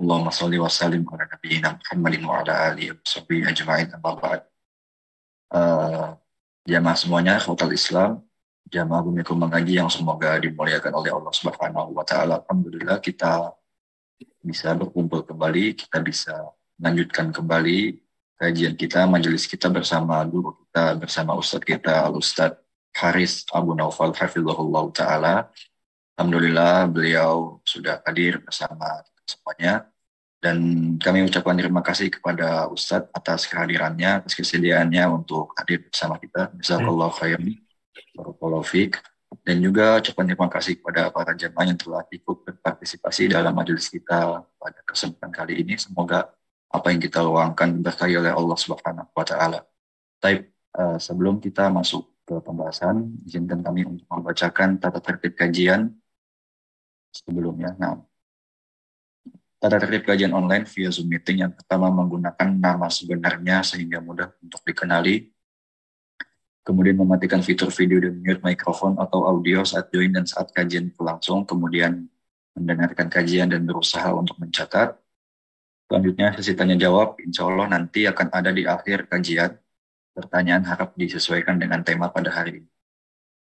Allahumma sholli wa sallim ala nabiyyina Muhammadin wa ala alihi wa sahbihi ajma'in amma ba'd. Jamaah semuanya, ikhwatal Islam, jamaah Bumikum Mengaji yang semoga dimuliakan oleh Allah Subhanahu wa taala. Alhamdulillah kita bisa berkumpul kembali, kita bisa melanjutkan kembali kajian kita, majelis kita bersama guru kita, bersama Ustadz kita, Al-Ustadz Haris Abu Naufal Hafizahullah Ta'ala. Alhamdulillah beliau sudah hadir bersama kita semuanya. Dan kami ucapkan terima kasih kepada Ustadz atas kehadirannya, atas kesediaannya untuk hadir bersama kita. Jazakallahu khairan, barakallahu fiik. Dan juga ucapkan terima kasih kepada para jamaah yang telah ikut berpartisipasi dalam majelis kita pada kesempatan kali ini. Semoga apa yang kita luangkan diberkahi oleh Allah Subhanahu wa taala. Baik, sebelum kita masuk ke pembahasan, izinkan kami untuk membacakan tata tertib kajian sebelumnya. Nah, tata tertib kajian online via Zoom meeting yang pertama menggunakan nama sebenarnya sehingga mudah untuk dikenali. Kemudian mematikan fitur video dan mute mikrofon atau audio saat join dan saat kajian berlangsung. Kemudian mendengarkan kajian dan berusaha untuk mencatat. Selanjutnya sesi tanya jawab, insya Allah nanti akan ada di akhir kajian. Pertanyaan harap disesuaikan dengan tema pada hari ini.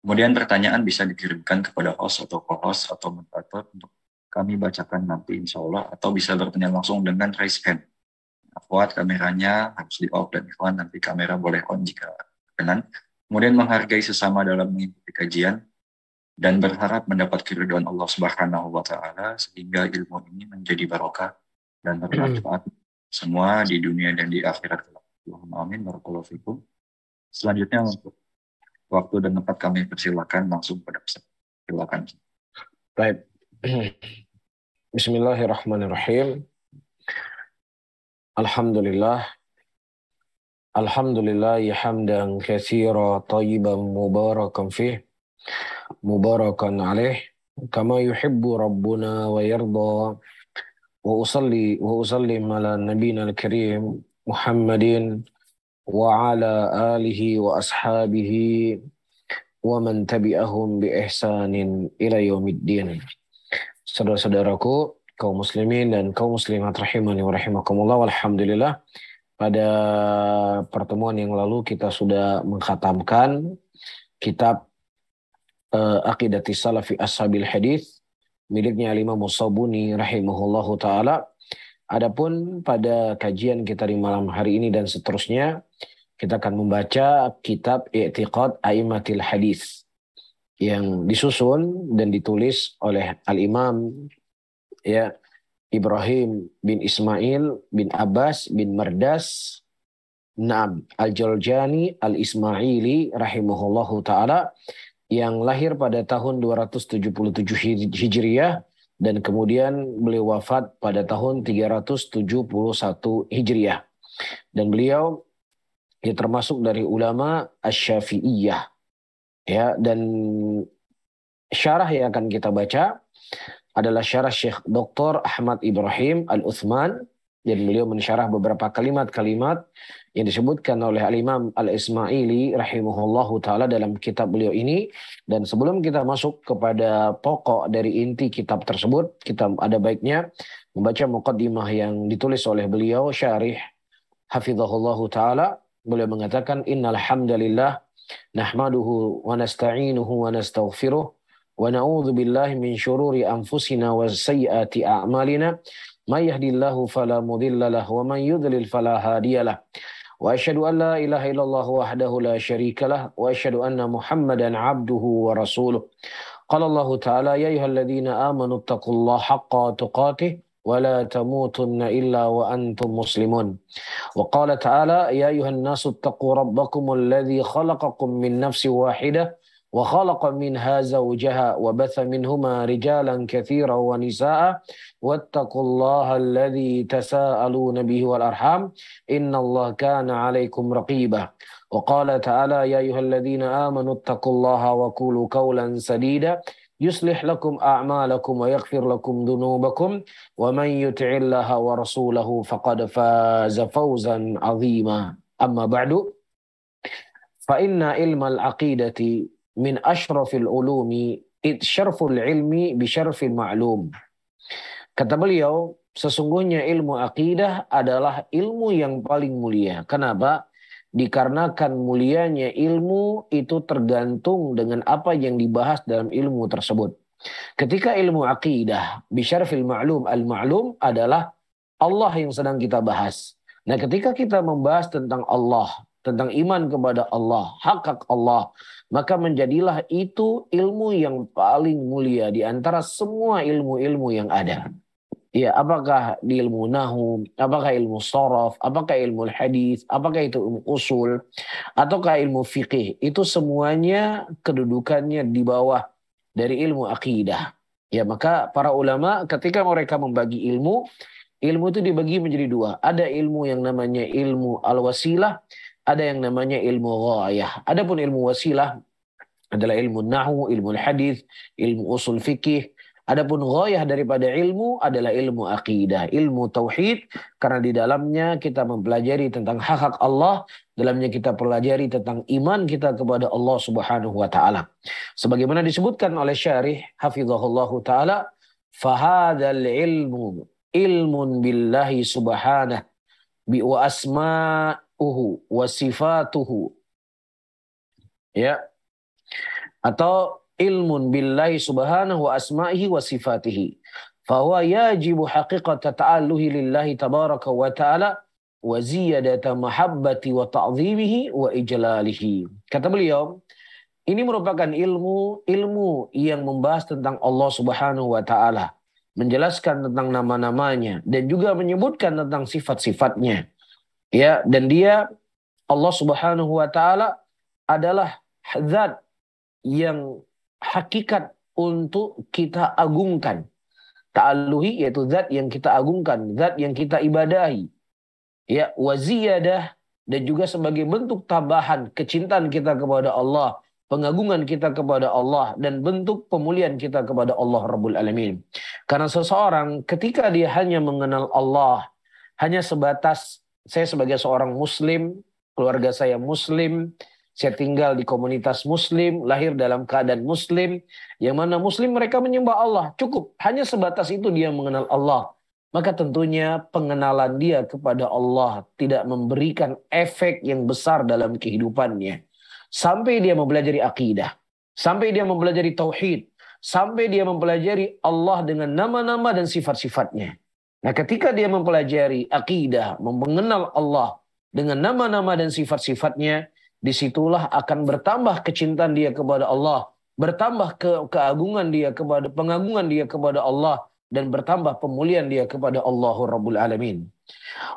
Kemudian pertanyaan bisa dikirimkan kepada host atau co-host atau moderator untuk kami bacakan nanti insya Allah, atau bisa bertanya langsung dengan raise hand. Akhwat, kameranya harus di off dan ikhwan nanti kamera boleh on jika berkenan. Kemudian menghargai sesama dalam mengikuti kajian dan berharap mendapat keridhaan Allah Subhanahu wa taala sehingga ilmu ini menjadi barokah dan bermanfaat semua di dunia dan di akhirat. Allahumma amin, barakallahu fikum. Selanjutnya untuk waktu dan tempat kami persilakan langsung pada peserta. Silakan. Baik. Bismillahirrahmanirrahim. Alhamdulillah. Alhamdulillah hamdan katsira tayyiban mubarakan fih. Mubarakan alaih kama yuhibbu rabbuna wa yarda. Wa usallim ala nabiyina al-karim Muhammadin wa ala alihi wa ashabihi wa man tabi'ahum bi ihsanin ila yaumiddin. Saudara-saudaraku, kaum muslimin dan kaum muslimat rahimani wa rahimakumullah, alhamdulillah pada pertemuan yang lalu kita sudah mengkhatamkan kitab Aqidatis Salafi Ashabil Hadis miliknya Imam As-Sabuni rahimahullahu taala. Adapun pada kajian kita di malam hari ini dan seterusnya, kita akan membaca kitab I'tiqad A'immatil Hadis yang disusun dan ditulis oleh Al-Imam Ibrahim bin Ismail bin Abbas bin Mardas Al-Jaljani Al-Ismaili rahimahullahu ta'ala, yang lahir pada tahun 277 Hijriah dan kemudian beliau wafat pada tahun 371 Hijriah. Dan beliau termasuk dari ulama Asy-Syafi'iyah. Ya, dan syarah yang akan kita baca adalah syarah Syekh Dr. Ahmad Ibrahim Al-Uthman, dan beliau mensyarah beberapa kalimat-kalimat yang disebutkan oleh Al-Imam Al-Ismaili rahimahullahu ta'ala dalam kitab beliau ini. Dan sebelum kita masuk kepada pokok dari inti kitab tersebut, kita ada baiknya membaca muqaddimah yang ditulis oleh beliau, syarih hafizahullahu ta'ala. Beliau mengatakan, innal hamdalillah nahmaduhu wa nasta'inuhu wa nastaghfiruh wa na'udzu billahi min syururi anfusina wa sayyiati a'malina may yahdihillahu fala mudilla lahu wa man yudlil fala hadiyalah. Wa asyhadu an la ilaha illallah wahdahu la syarikalah wa asyhadu anna Muhammadan abduhu wa rasuluh. Qala Allah ta'ala ya ayyuhalladzina amanu taqullaha haqqa tuqatih wa la tamutunna illa wa antum muslimun. Wa qala ta'ala ya ayyuhan nasu taqu rabbakumul ladzi khalaqakum min nafsin wahidah wa khalaqa minha zawjaha wa batha minhuma rijalan katsiran wa nisaa wattaqullaha alladzi tasaaluna bihi wal arham innallaha kana 'alaikum raqiba. Wa qala ta'ala ya ayyuhalladzina amanu taqullaha wa qulu qawlan sadida yuslih lakum a'malakum wa yaghfir lakum dhunubakum wa man yuti'illaha wa rasulahu faqad faza fawzan 'azima. Amma ba'du, fa inna ilmal aqidati min asyrafil ulumi id syarful ilmi bi syarfil ma'lum. Kata beliau, sesungguhnya ilmu akidah adalah ilmu yang paling mulia. Kenapa? Dikarenakan mulianya ilmu itu tergantung dengan apa yang dibahas dalam ilmu tersebut. Ketika ilmu akidah, bisyarfil ma'lum, al-ma'lum adalah Allah yang sedang kita bahas. Nah, ketika kita membahas tentang Allah, tentang iman kepada Allah, hak Allah, maka menjadilah itu ilmu yang paling mulia di antara semua ilmu-ilmu yang ada. Ya, apakah di ilmu nahu, apakah ilmu sharaf, apakah ilmu hadis, apakah itu ilmu usul, ataukah ilmu fikih, itu semuanya kedudukannya di bawah dari ilmu akidah. Ya, maka para ulama ketika mereka membagi ilmu itu dibagi menjadi dua. Ada ilmu yang namanya ilmu al-wasilah, ada yang namanya ilmu ghayah. Adapun ilmu wasilah adalah ilmu nahu, ilmu hadis, ilmu usul fikih. Adapun ghayah daripada ilmu adalah ilmu akidah, ilmu tauhid, karena di dalamnya kita mempelajari tentang hak-hak Allah, dalamnya kita pelajari tentang iman kita kepada Allah Subhanahu wa taala. Sebagaimana disebutkan oleh syarih hafizahullahu taala, fahadzal ilmu ilmun billahi subhanahu bi wa asma'uhu wa sifatuhu. Ya. Atau ilmun billahi subhanahu wa asma'ihi wa sifatihi. Fahuwa yajibu haqiqata ta'alluhi lillahi tabaraka wa ta'ala wa ziyadata mahabbati wa ta'zimihi wa ijlalihi. Kata beliau, ini merupakan ilmu yang membahas tentang Allah Subhanahu wa taala, menjelaskan tentang nama-namanya dan juga menyebutkan tentang sifat-sifatnya. Ya, dan dia Allah Subhanahu wa taala adalah zat yang hakikat untuk kita agungkan. Ta'alluhi yaitu zat yang kita agungkan, zat yang kita ibadahi. Ya, waziyadah, dan juga sebagai bentuk tambahan kecintaan kita kepada Allah, pengagungan kita kepada Allah, dan bentuk pemulihan kita kepada Allah Rabbul Alamin. Karena seseorang ketika dia hanya mengenal Allah, hanya sebatas saya sebagai seorang muslim, keluarga saya muslim, saya tinggal di komunitas muslim, lahir dalam keadaan muslim, yang mana muslim mereka menyembah Allah. Cukup, hanya sebatas itu dia mengenal Allah. Maka tentunya pengenalan dia kepada Allah tidak memberikan efek yang besar dalam kehidupannya. Sampai dia mempelajari akidah, sampai dia mempelajari tauhid, sampai dia mempelajari Allah dengan nama-nama dan sifat-sifatnya. Nah, ketika dia mempelajari akidah, mengenal Allah dengan nama-nama dan sifat-sifatnya, disitulah akan bertambah kecintaan dia kepada Allah, bertambah keagungan dia kepada pengagungan dia kepada Allah, dan bertambah pemulihan dia kepada Allah Rabbul Alamin.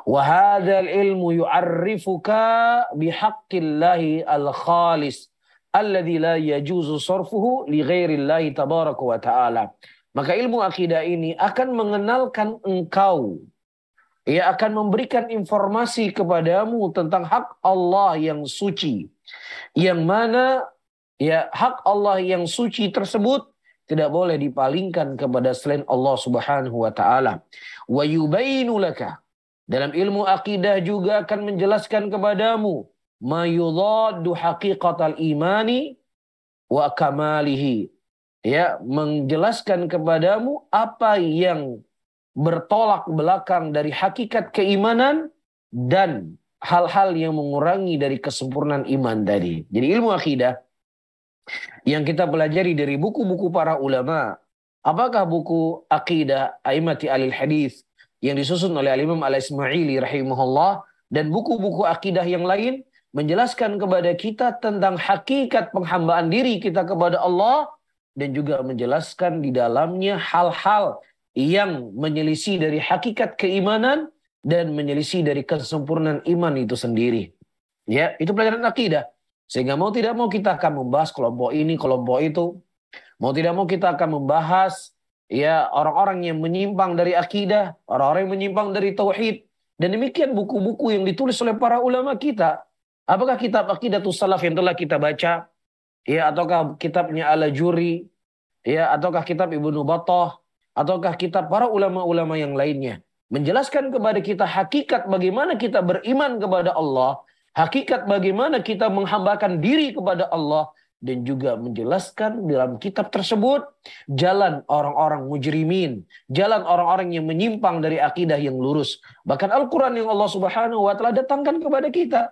Wa hadzal ilmu yu'arrifuka bihaqqillahi al-khalis alladzi la yajuzu sarfuhu li ghairillahi tabaraka wa ta'ala. Maka ilmu akidah ini akan mengenalkan engkau, ia akan memberikan informasi kepadamu tentang hak Allah yang suci, yang mana ya hak Allah yang suci tersebut tidak boleh dipalingkan kepada selain Allah Subhanahu wa taala. Wa yubainu laka, dalam ilmu akidah juga akan menjelaskan kepadamu ma yudaddu haqiqatal imani wa kamalihi. Ya, menjelaskan kepadamu apa yang bertolak belakang dari hakikat keimanan dan hal-hal yang mengurangi dari kesempurnaan iman tadi. Jadi ilmu akidah yang kita pelajari dari buku-buku para ulama, apakah buku akidah A'immati Alil Hadis yang disusun oleh Al-Imam Al-Ismaili rahimahullah, dan buku-buku akidah yang lain menjelaskan kepada kita tentang hakikat penghambaan diri kita kepada Allah, dan juga menjelaskan di dalamnya hal-hal yang menyelisih dari hakikat keimanan dan menyelisih dari kesempurnaan iman itu sendiri. Ya, itu pelajaran akidah. Sehingga mau tidak mau kita akan membahas kelompok ini, kelompok itu. Mau tidak mau kita akan membahas ya orang-orang yang menyimpang dari akidah, orang-orang yang menyimpang dari tauhid. Dan demikian buku-buku yang ditulis oleh para ulama kita. Apakah kitab Aqidatus Salaf yang telah kita baca, ya, ataukah kitabnya Al-Ajuri, ya, ataukah kitab Ibnu Battah, ataukah kitab para ulama-ulama yang lainnya, menjelaskan kepada kita hakikat bagaimana kita beriman kepada Allah, hakikat bagaimana kita menghambakan diri kepada Allah, dan juga menjelaskan dalam kitab tersebut jalan orang-orang mujrimin, jalan orang-orang yang menyimpang dari akidah yang lurus. Bahkan Al-Quran yang Allah Subhanahu wa Ta'ala datangkan kepada kita.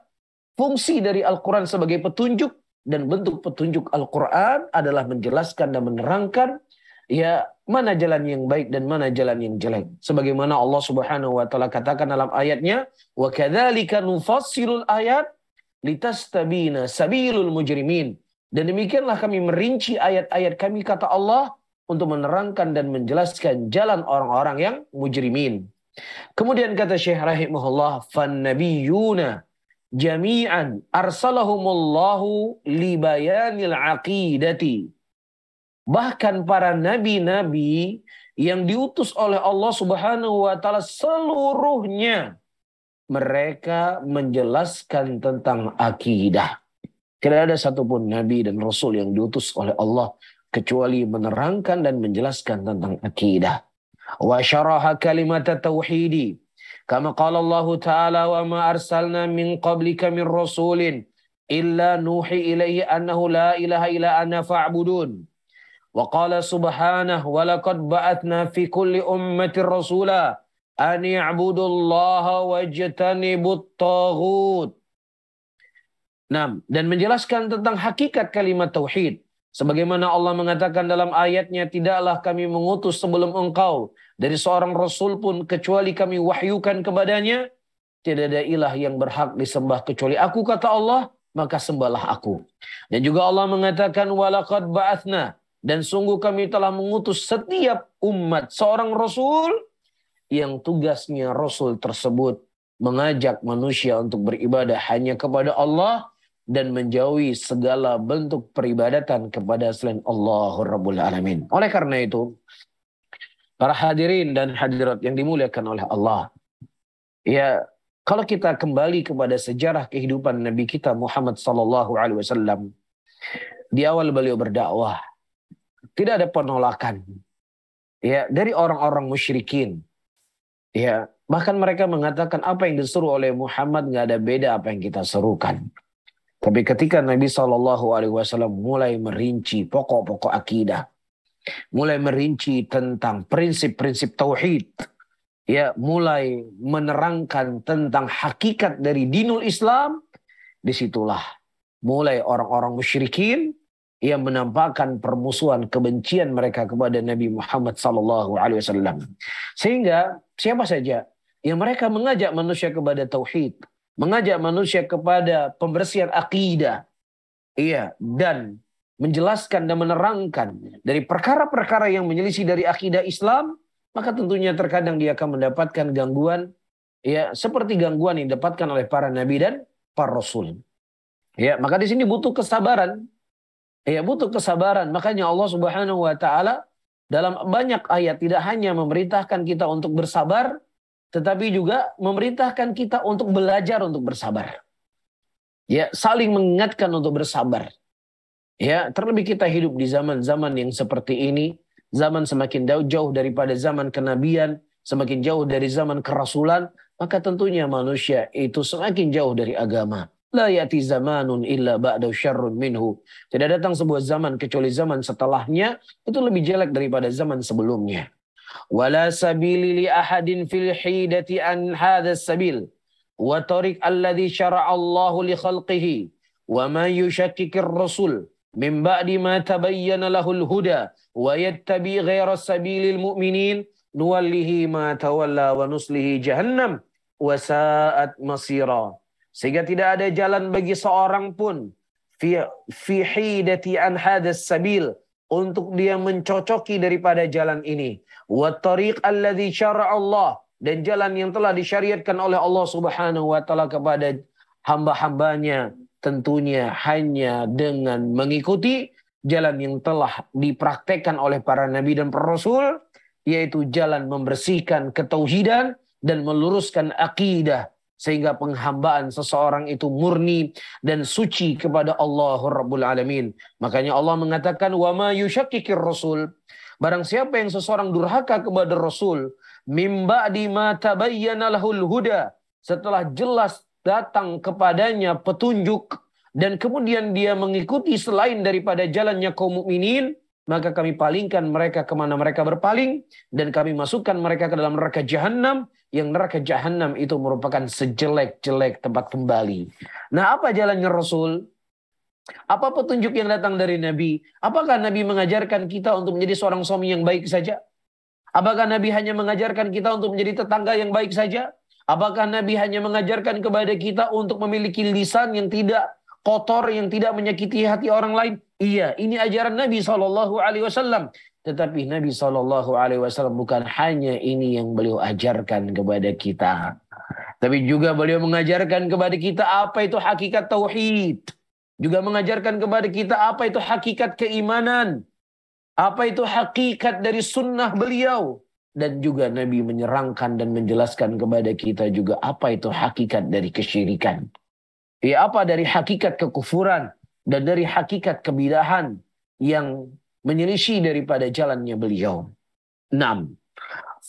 Fungsi dari Al-Quran sebagai petunjuk dan bentuk petunjuk Al-Quran adalah menjelaskan dan menerangkan ya mana jalan yang baik dan mana jalan yang jelek. Sebagaimana Allah Subhanahu wa Ta'ala katakan dalam ayatnya, wa kadzalika nufassilul ayat litastabina sabilul mujrimin. Dan demikianlah kami merinci ayat-ayat kami, kata Allah, untuk menerangkan dan menjelaskan jalan orang-orang yang mujrimin. Kemudian kata Syekh rahimahullah, fannabiyuna jami'an arsalahumullahu libayanil aqidati. Bahkan para nabi-nabi yang diutus oleh Allah Subhanahu wa Ta'ala seluruhnya mereka menjelaskan tentang akidah. Tidak ada satupun nabi dan rasul yang diutus oleh Allah kecuali menerangkan dan menjelaskan tentang akidah. Wa syaraha kalimat tauhidi. Kama qala Allah Ta'ala wa ma arsalna min qablika min rasulin illa nuhi ilaihi annahu la ilaha illa ana fa'budun. Wa qala subhanahu wa laqad ba'athna fi kulli ummatin rasula an ya'budullaha wajtanibut taghut. Nah, dan menjelaskan tentang hakikat kalimat tauhid. Sebagaimana Allah mengatakan dalam ayatnya, tidaklah kami mengutus sebelum engkau dari seorang rasul pun kecuali kami wahyukan kepadanya, tidak ada ilah yang berhak disembah kecuali aku, kata Allah, maka sembahlah aku. Dan juga Allah mengatakan, walaqad ba'athna, dan sungguh kami telah mengutus setiap umat seorang rasul yang tugasnya rasul tersebut mengajak manusia untuk beribadah hanya kepada Allah dan menjauhi segala bentuk peribadatan kepada selain Allah Rabbul Alamin. Oleh karena itu, para hadirin dan hadirat yang dimuliakan oleh Allah, ya, kalau kita kembali kepada sejarah kehidupan Nabi kita Muhammad sallallahu alaihi wasallam, di awal beliau berdakwah, tidak ada penolakan ya dari orang-orang musyrikin. Ya, bahkan mereka mengatakan apa yang disuruh oleh Muhammad nggak ada beda apa yang kita serukan. Tapi ketika Nabi SAW mulai merinci pokok-pokok akidah, mulai merinci tentang prinsip-prinsip tauhid, ya, mulai menerangkan tentang hakikat dari dinul Islam, disitulah mulai orang-orang musyrikin yang menampakkan permusuhan kebencian mereka kepada Nabi Muhammad SAW. Sehingga siapa saja yang mereka mengajak manusia kepada tauhid, mengajak manusia kepada pembersihan akidah, iya, dan menjelaskan dan menerangkan dari perkara-perkara yang menyelisih dari akidah Islam, maka tentunya terkadang dia akan mendapatkan gangguan, ya, seperti gangguan yang didapatkan oleh para nabi dan para rasul. Ya, maka di sini butuh kesabaran. Ya, butuh kesabaran. Makanya Allah Subhanahu wa Ta'ala dalam banyak ayat tidak hanya memerintahkan kita untuk bersabar, tetapi juga memerintahkan kita untuk belajar untuk bersabar. Ya, saling mengingatkan untuk bersabar. Ya, terlebih kita hidup di zaman-zaman yang seperti ini, zaman semakin jauh daripada zaman kenabian, semakin jauh dari zaman kerasulan, maka tentunya manusia itu semakin jauh dari agama. La ya'ti zamanun illa ba'da syarrun minhu. Tidak datang sebuah zaman kecuali zaman setelahnya itu lebih jelek daripada zaman sebelumnya. Wala sabili li ahadin fil hidati an hadzal sabil wa tariq alladhi syara'a Allahu li khalqihi wa man yushakkikir rasul min ba'di ma tabayyana lahul huda wa yattabi ghayra sabilil mu'minin nuwallihi ma tawalla wa nuslihi jahannam wa sa'at masira. Sehingga tidak ada jalan bagi seorang pun fi hidati an hadzal sabil, untuk dia mencocoki daripada jalan ini. Wa tariq alladhi syara'a Allah, dan jalan yang telah disyariatkan oleh Allah Subhanahu wa Ta'ala kepada hamba-hambanya, tentunya hanya dengan mengikuti jalan yang telah dipraktekkan oleh para nabi dan para rasul, yaitu jalan membersihkan ketauhidan dan meluruskan akidah, sehingga penghambaan seseorang itu murni dan suci kepada Allah Rabbul Alamin. Makanya Allah mengatakan, wa ma yushakkikir rasul, barang siapa yang seseorang durhaka kepada Rasul, mim ba'di ma tabayyana lahul huda, setelah jelas datang kepadanya petunjuk dan kemudian dia mengikuti selain daripada jalannya kaum mukminin, maka kami palingkan mereka kemana mereka berpaling, dan kami masukkan mereka ke dalam neraka jahanam, yang neraka jahanam itu merupakan sejelek-jelek tempat kembali. Nah, apa jalannya Rasul? Apa petunjuk yang datang dari Nabi? Apakah Nabi mengajarkan kita untuk menjadi seorang suami yang baik saja? Apakah Nabi hanya mengajarkan kita untuk menjadi tetangga yang baik saja? Apakah Nabi hanya mengajarkan kepada kita untuk memiliki lisan yang tidak kotor, yang tidak menyakiti hati orang lain? Iya, ini ajaran Nabi SAW. Tetapi Nabi SAW bukan hanya ini yang beliau ajarkan kepada kita. Tapi juga beliau mengajarkan kepada kita apa itu hakikat tauhid. Juga mengajarkan kepada kita apa itu hakikat keimanan. Apa itu hakikat dari sunnah beliau. Dan juga Nabi menyerangkan dan menjelaskan kepada kita juga apa itu hakikat dari kesyirikan. Ya, apa dari hakikat kekufuran dan dari hakikat kebidahan yang menyelisih daripada jalannya beliau. 6.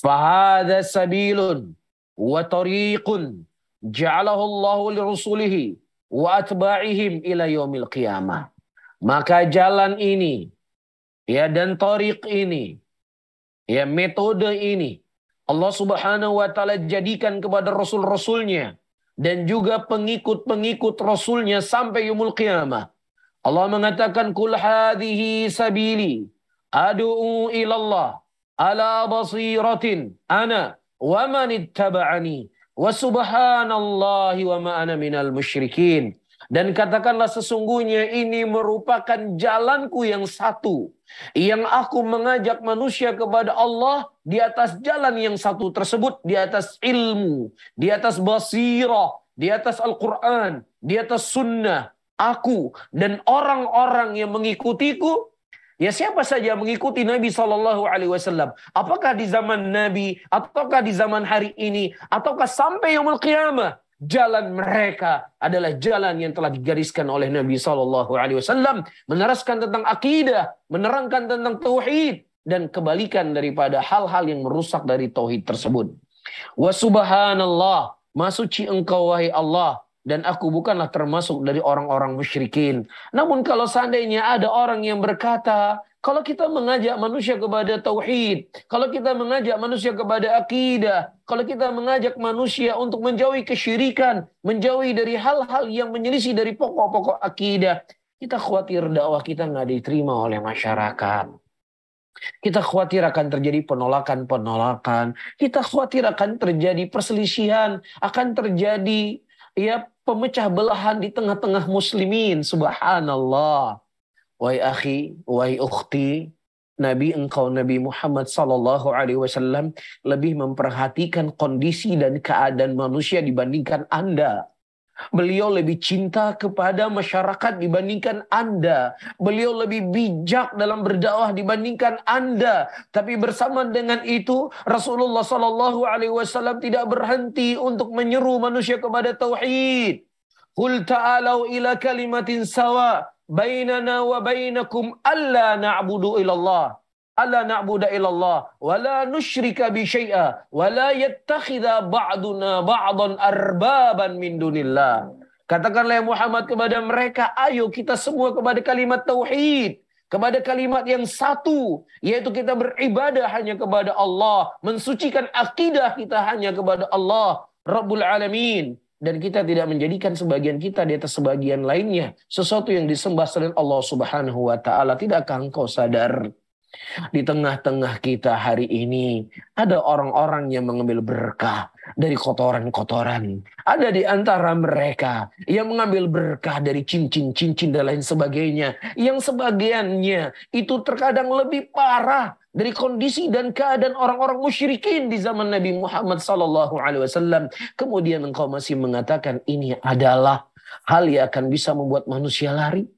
Fahadha sabilun wa tariqun ja'alahu Allahu li rusulihi wa atba'ihim ila yaumil qiyamah. Maka jalan ini, ya, dan tariq ini, ya, metode ini Allah Subhanahu wa taala jadikan kepada rasul-rasulnya dan juga pengikut-pengikut rasulnya sampai yaumul qiyamah. Allah mengatakan, kul hadhihi sabili ad'u ilallah ala basiratin ana wa man ittaba'ani wa subhanallahi wa ma ana minal musyrikin. Dan katakanlah, sesungguhnya ini merupakan jalanku yang satu, yang aku mengajak manusia kepada Allah di atas jalan yang satu tersebut, di atas ilmu, di atas basirah, di atas Al-Quran, di atas sunnah. Aku dan orang-orang yang mengikutiku, ya, siapa saja mengikuti Nabi SAW. Apakah di zaman Nabi, ataukah di zaman hari ini, ataukah sampai yaumul qiyamah, jalan mereka adalah jalan yang telah digariskan oleh Nabi SAW, meneraskan tentang akidah, menerangkan tentang tauhid, dan kebalikan daripada hal-hal yang merusak dari tauhid tersebut. Wa subhanallah, maha suci engkau wahai Allah, dan aku bukanlah termasuk dari orang-orang musyrikin. Namun kalau seandainya ada orang yang berkata, kalau kita mengajak manusia kepada tauhid, kalau kita mengajak manusia kepada akidah, kalau kita mengajak manusia untuk menjauhi kesyirikan, menjauhi dari hal-hal yang menyelisih dari pokok-pokok akidah, kita khawatir dakwah kita nggak diterima oleh masyarakat. Kita khawatir akan terjadi penolakan-penolakan. Kita khawatir akan terjadi perselisihan, akan terjadi, ya, pemecah belahan di tengah-tengah muslimin. Subhanallah. Wahai akhi, wahai ukhti, Nabi Muhammad SAW lebih memperhatikan kondisi dan keadaan manusia dibandingkan Anda. Beliau lebih cinta kepada masyarakat dibandingkan Anda. Beliau lebih bijak dalam berdakwah dibandingkan Anda. Tapi bersama dengan itu, Rasulullah SAW tidak berhenti untuk menyeru manusia kepada tauhid. Qul ta'alau ila kalimatin sawa bainana wa bainakum alla na'budu ilallah. Alla na'budu ilallah wa la nusyrika bi syai'a wa la yattakhidha ba'duna ba'dan arbaban min dunillah. Katakanlah ya Muhammad kepada mereka, ayo kita semua kepada kalimat tauhid, kepada kalimat yang satu, yaitu kita beribadah hanya kepada Allah, mensucikan akidah kita hanya kepada Allah Rabbul Alamin. Dan kita tidak menjadikan sebagian kita di atas sebagian lainnya sesuatu yang disembah selain Allah Subhanahu wa taala. Tidakkah engkau sadar di tengah-tengah kita hari ini ada orang-orang yang mengambil berkah dari kotoran-kotoran. Ada di antara mereka yang mengambil berkah dari cincin-cincin dan lain sebagainya. Yang sebagiannya itu terkadang lebih parah dari kondisi dan keadaan orang-orang musyrikin di zaman Nabi Muhammad SAW. Kemudian engkau masih mengatakan ini adalah hal yang akan bisa membuat manusia lari.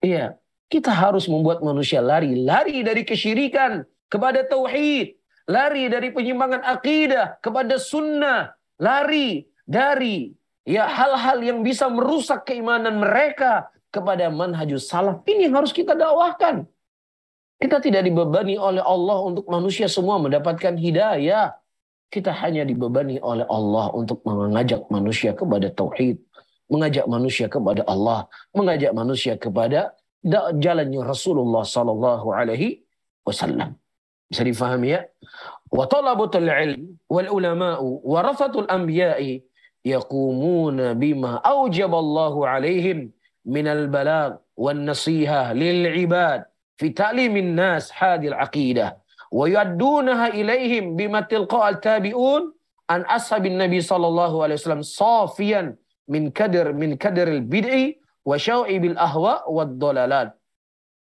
Iya, kita harus membuat manusia lari dari kesyirikan kepada tauhid, lari dari penyimpangan akidah kepada sunnah, lari dari, ya, hal-hal yang bisa merusak keimanan mereka kepada manhajus salaf. Ini yang harus kita dakwahkan. Kita tidak dibebani oleh Allah untuk manusia semua mendapatkan hidayah. Kita hanya dibebani oleh Allah untuk mengajak manusia kepada tauhid. mengajak manusia kepada Allah, mengajak manusia kepada jalannya Rasulullah sallallahu alaihi wasallam. Bisa difahami ya? Wa talabatul ilm wal ulama'u warathatul anbiya'i yaqumuna bima aujaballahu alaihim minal balagh wan nasihah lil ibad fi ta'limin nas hadil aqidah wa yuaddunaha ilaihim bima tilqa'al tabi'un an ashabin nabi sallallahu alaihi wasallam safiyan min kadaril bid'i wa syau'ibil ahwa wad dalalat.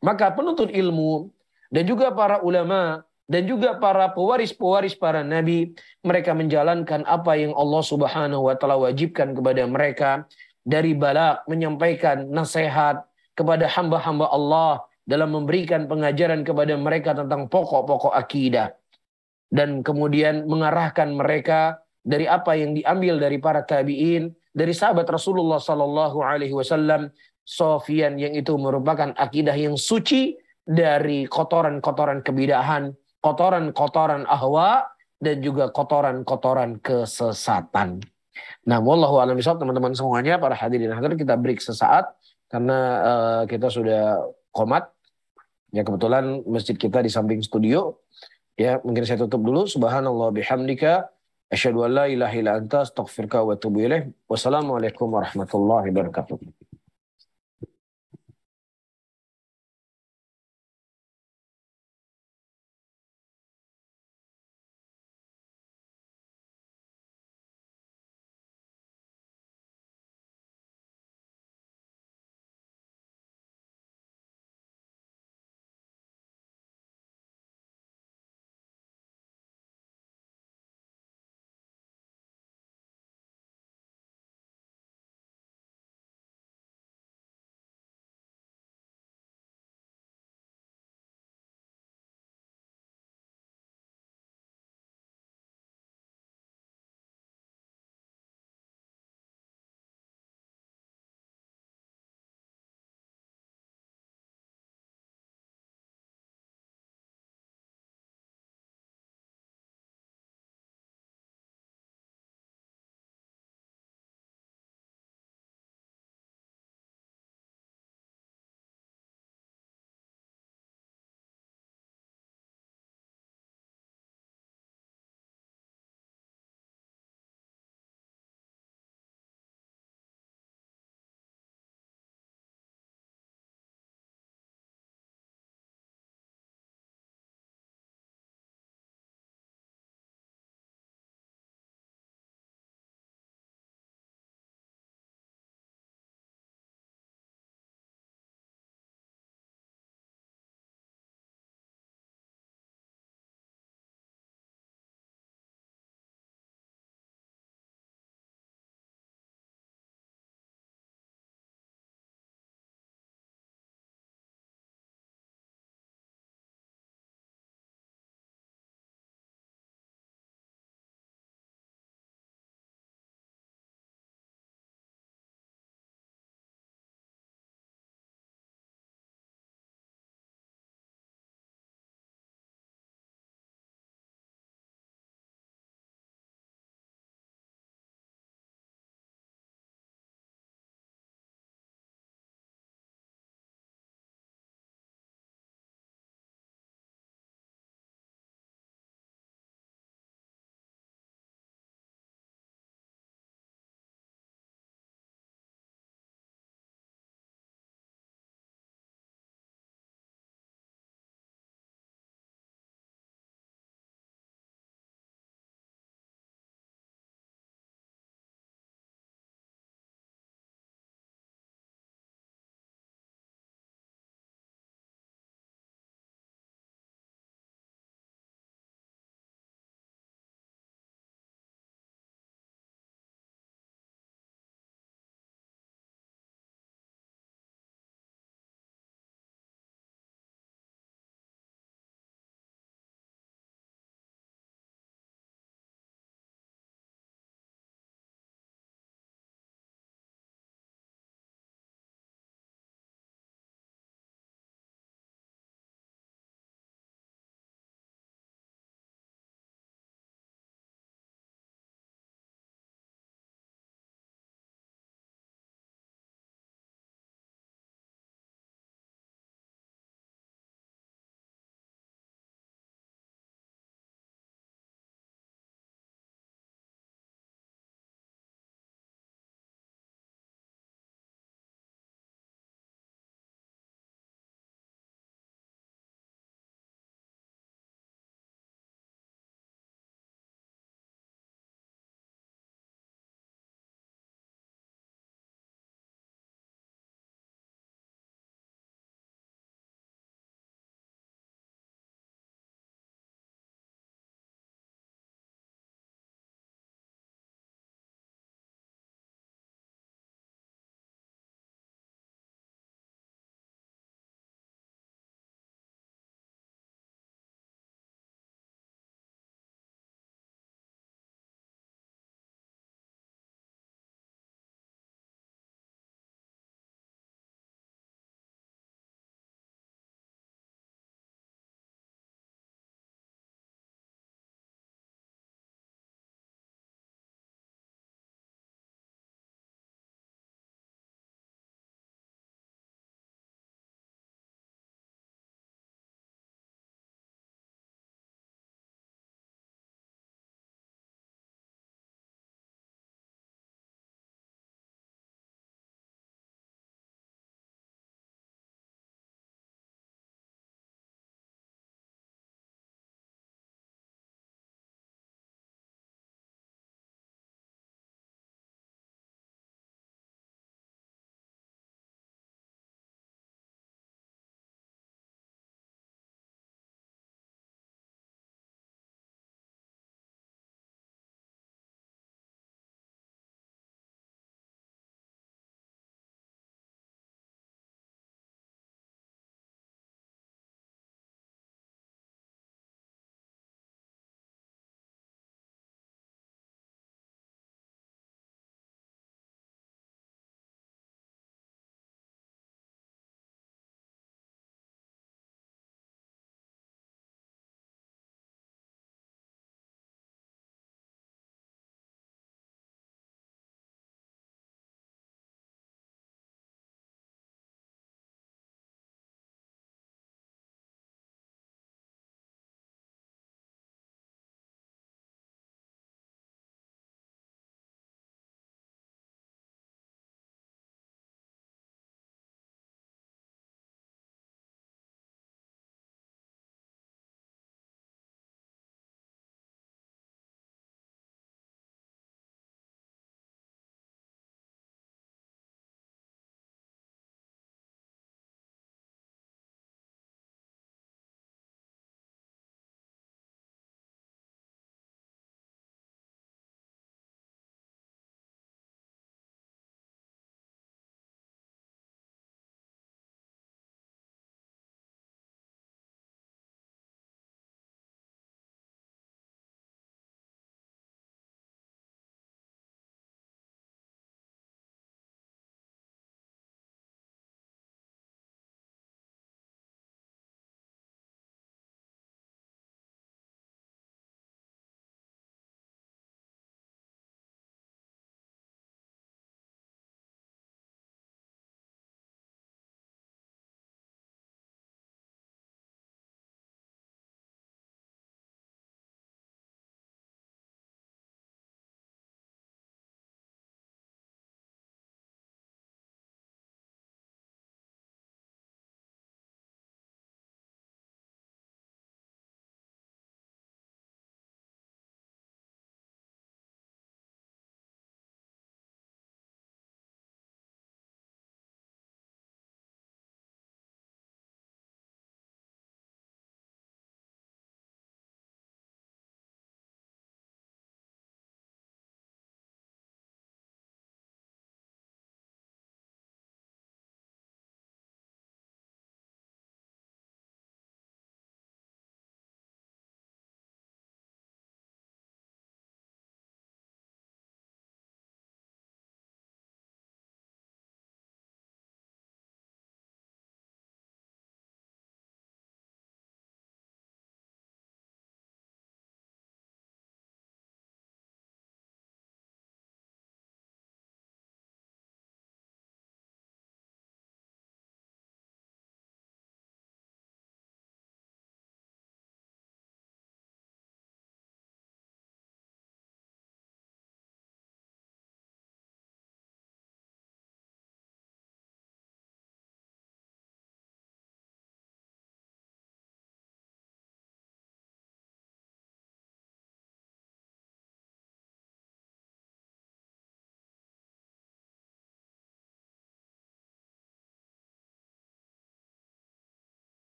Maka penuntut ilmu dan juga para ulama dan juga para pewaris-pewaris para nabi, mereka menjalankan apa yang Allah Subhanahu wa taala wajibkan kepada mereka dari balagh, menyampaikan nasihat kepada hamba-hamba Allah dalam memberikan pengajaran kepada mereka tentang pokok-pokok akidah, dan kemudian mengarahkan mereka dari apa yang diambil dari para tabi'in, dari sahabat Rasulullah sallallahu alaihi wasallam, sofian, yang itu merupakan akidah yang suci dari kotoran-kotoran kebidahan, kotoran-kotoran ahwa, dan juga kotoran-kotoran kesesatan. Nah, wallahu a'lam bishawab, teman-teman semuanya, para hadirin hadirat, kita break sesaat karena kita sudah qomat. Ya, kebetulan masjid kita di samping studio. Ya, mungkin saya tutup dulu. Subhanallah bihamdika asyhadu an la ilaha illa anta astaghfiruka wa atubu ilaik. Wassalamualaikum warahmatullahi wabarakatuh.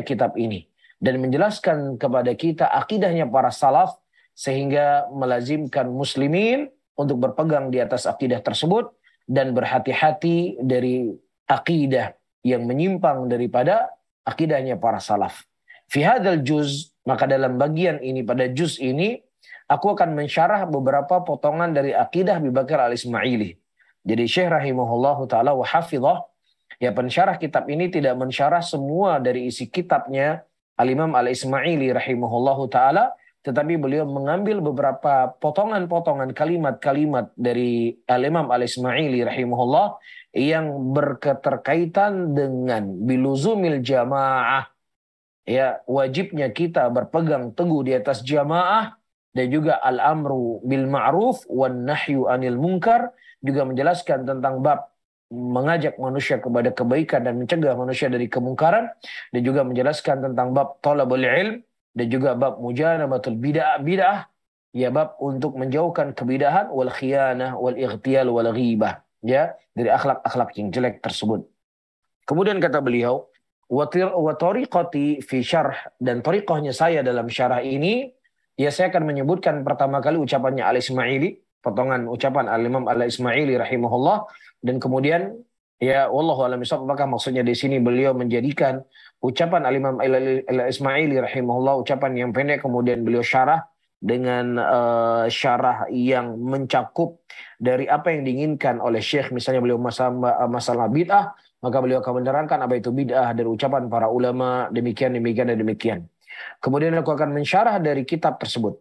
kitab ini dan menjelaskan kepada kita akidahnya para salaf sehingga melazimkan muslimin untuk berpegang di atas akidah tersebut dan berhati-hati dari akidah yang menyimpang daripada akidahnya para salaf. Fi hadzal juz, maka dalam bagian ini pada juz ini aku akan mensyarah beberapa potongan dari akidah Abu Bakar Al-Ismaili. Jadi Syekh rahimahullahu taala wa hafizah, ya pensyarah kitab ini tidak mensyarah semua dari isi kitabnya Al-Imam Al-Ismaili rahimahullahu taala, tetapi beliau mengambil beberapa potongan-potongan kalimat-kalimat dari Al-Imam Al-Ismaili rahimahullah yang berketerkaitan dengan biluzumil jamaah, ya wajibnya kita berpegang teguh di atas jamaah, dan juga al-amru bil ma'ruf wan nahyu anil munkar, juga menjelaskan tentang bab mengajak manusia kepada kebaikan dan mencegah manusia dari kemungkaran, dan juga menjelaskan tentang bab talabul ilm, dan juga bab mujanabatul bid'ah, ya bab untuk menjauhkan kebidahan, wal khiyanah wal ightiyal wal ghibah, ya dari akhlak-akhlak yang jelek tersebut. Kemudian kata beliau, wa tariqati fi syarh, dan tariqahnya saya dalam syarah ini, ya saya akan menyebutkan pertama kali ucapannya Al-Ismaili, potongan ucapan Al-Imam Al-Ismaili rahimahullah, dan kemudian ya wallahu a'lam bishawab, apakah maksudnya di sini beliau menjadikan ucapan Al-Imam Al-Ismaili rahimahullah ucapan yang pendek kemudian beliau syarah dengan syarah yang mencakup dari apa yang diinginkan oleh Syekh, misalnya beliau masalah bid'ah, maka beliau akan menerangkan apa itu bid'ah dari ucapan para ulama, demikian dan demikian. Kemudian aku akan mensyarah dari kitab tersebut.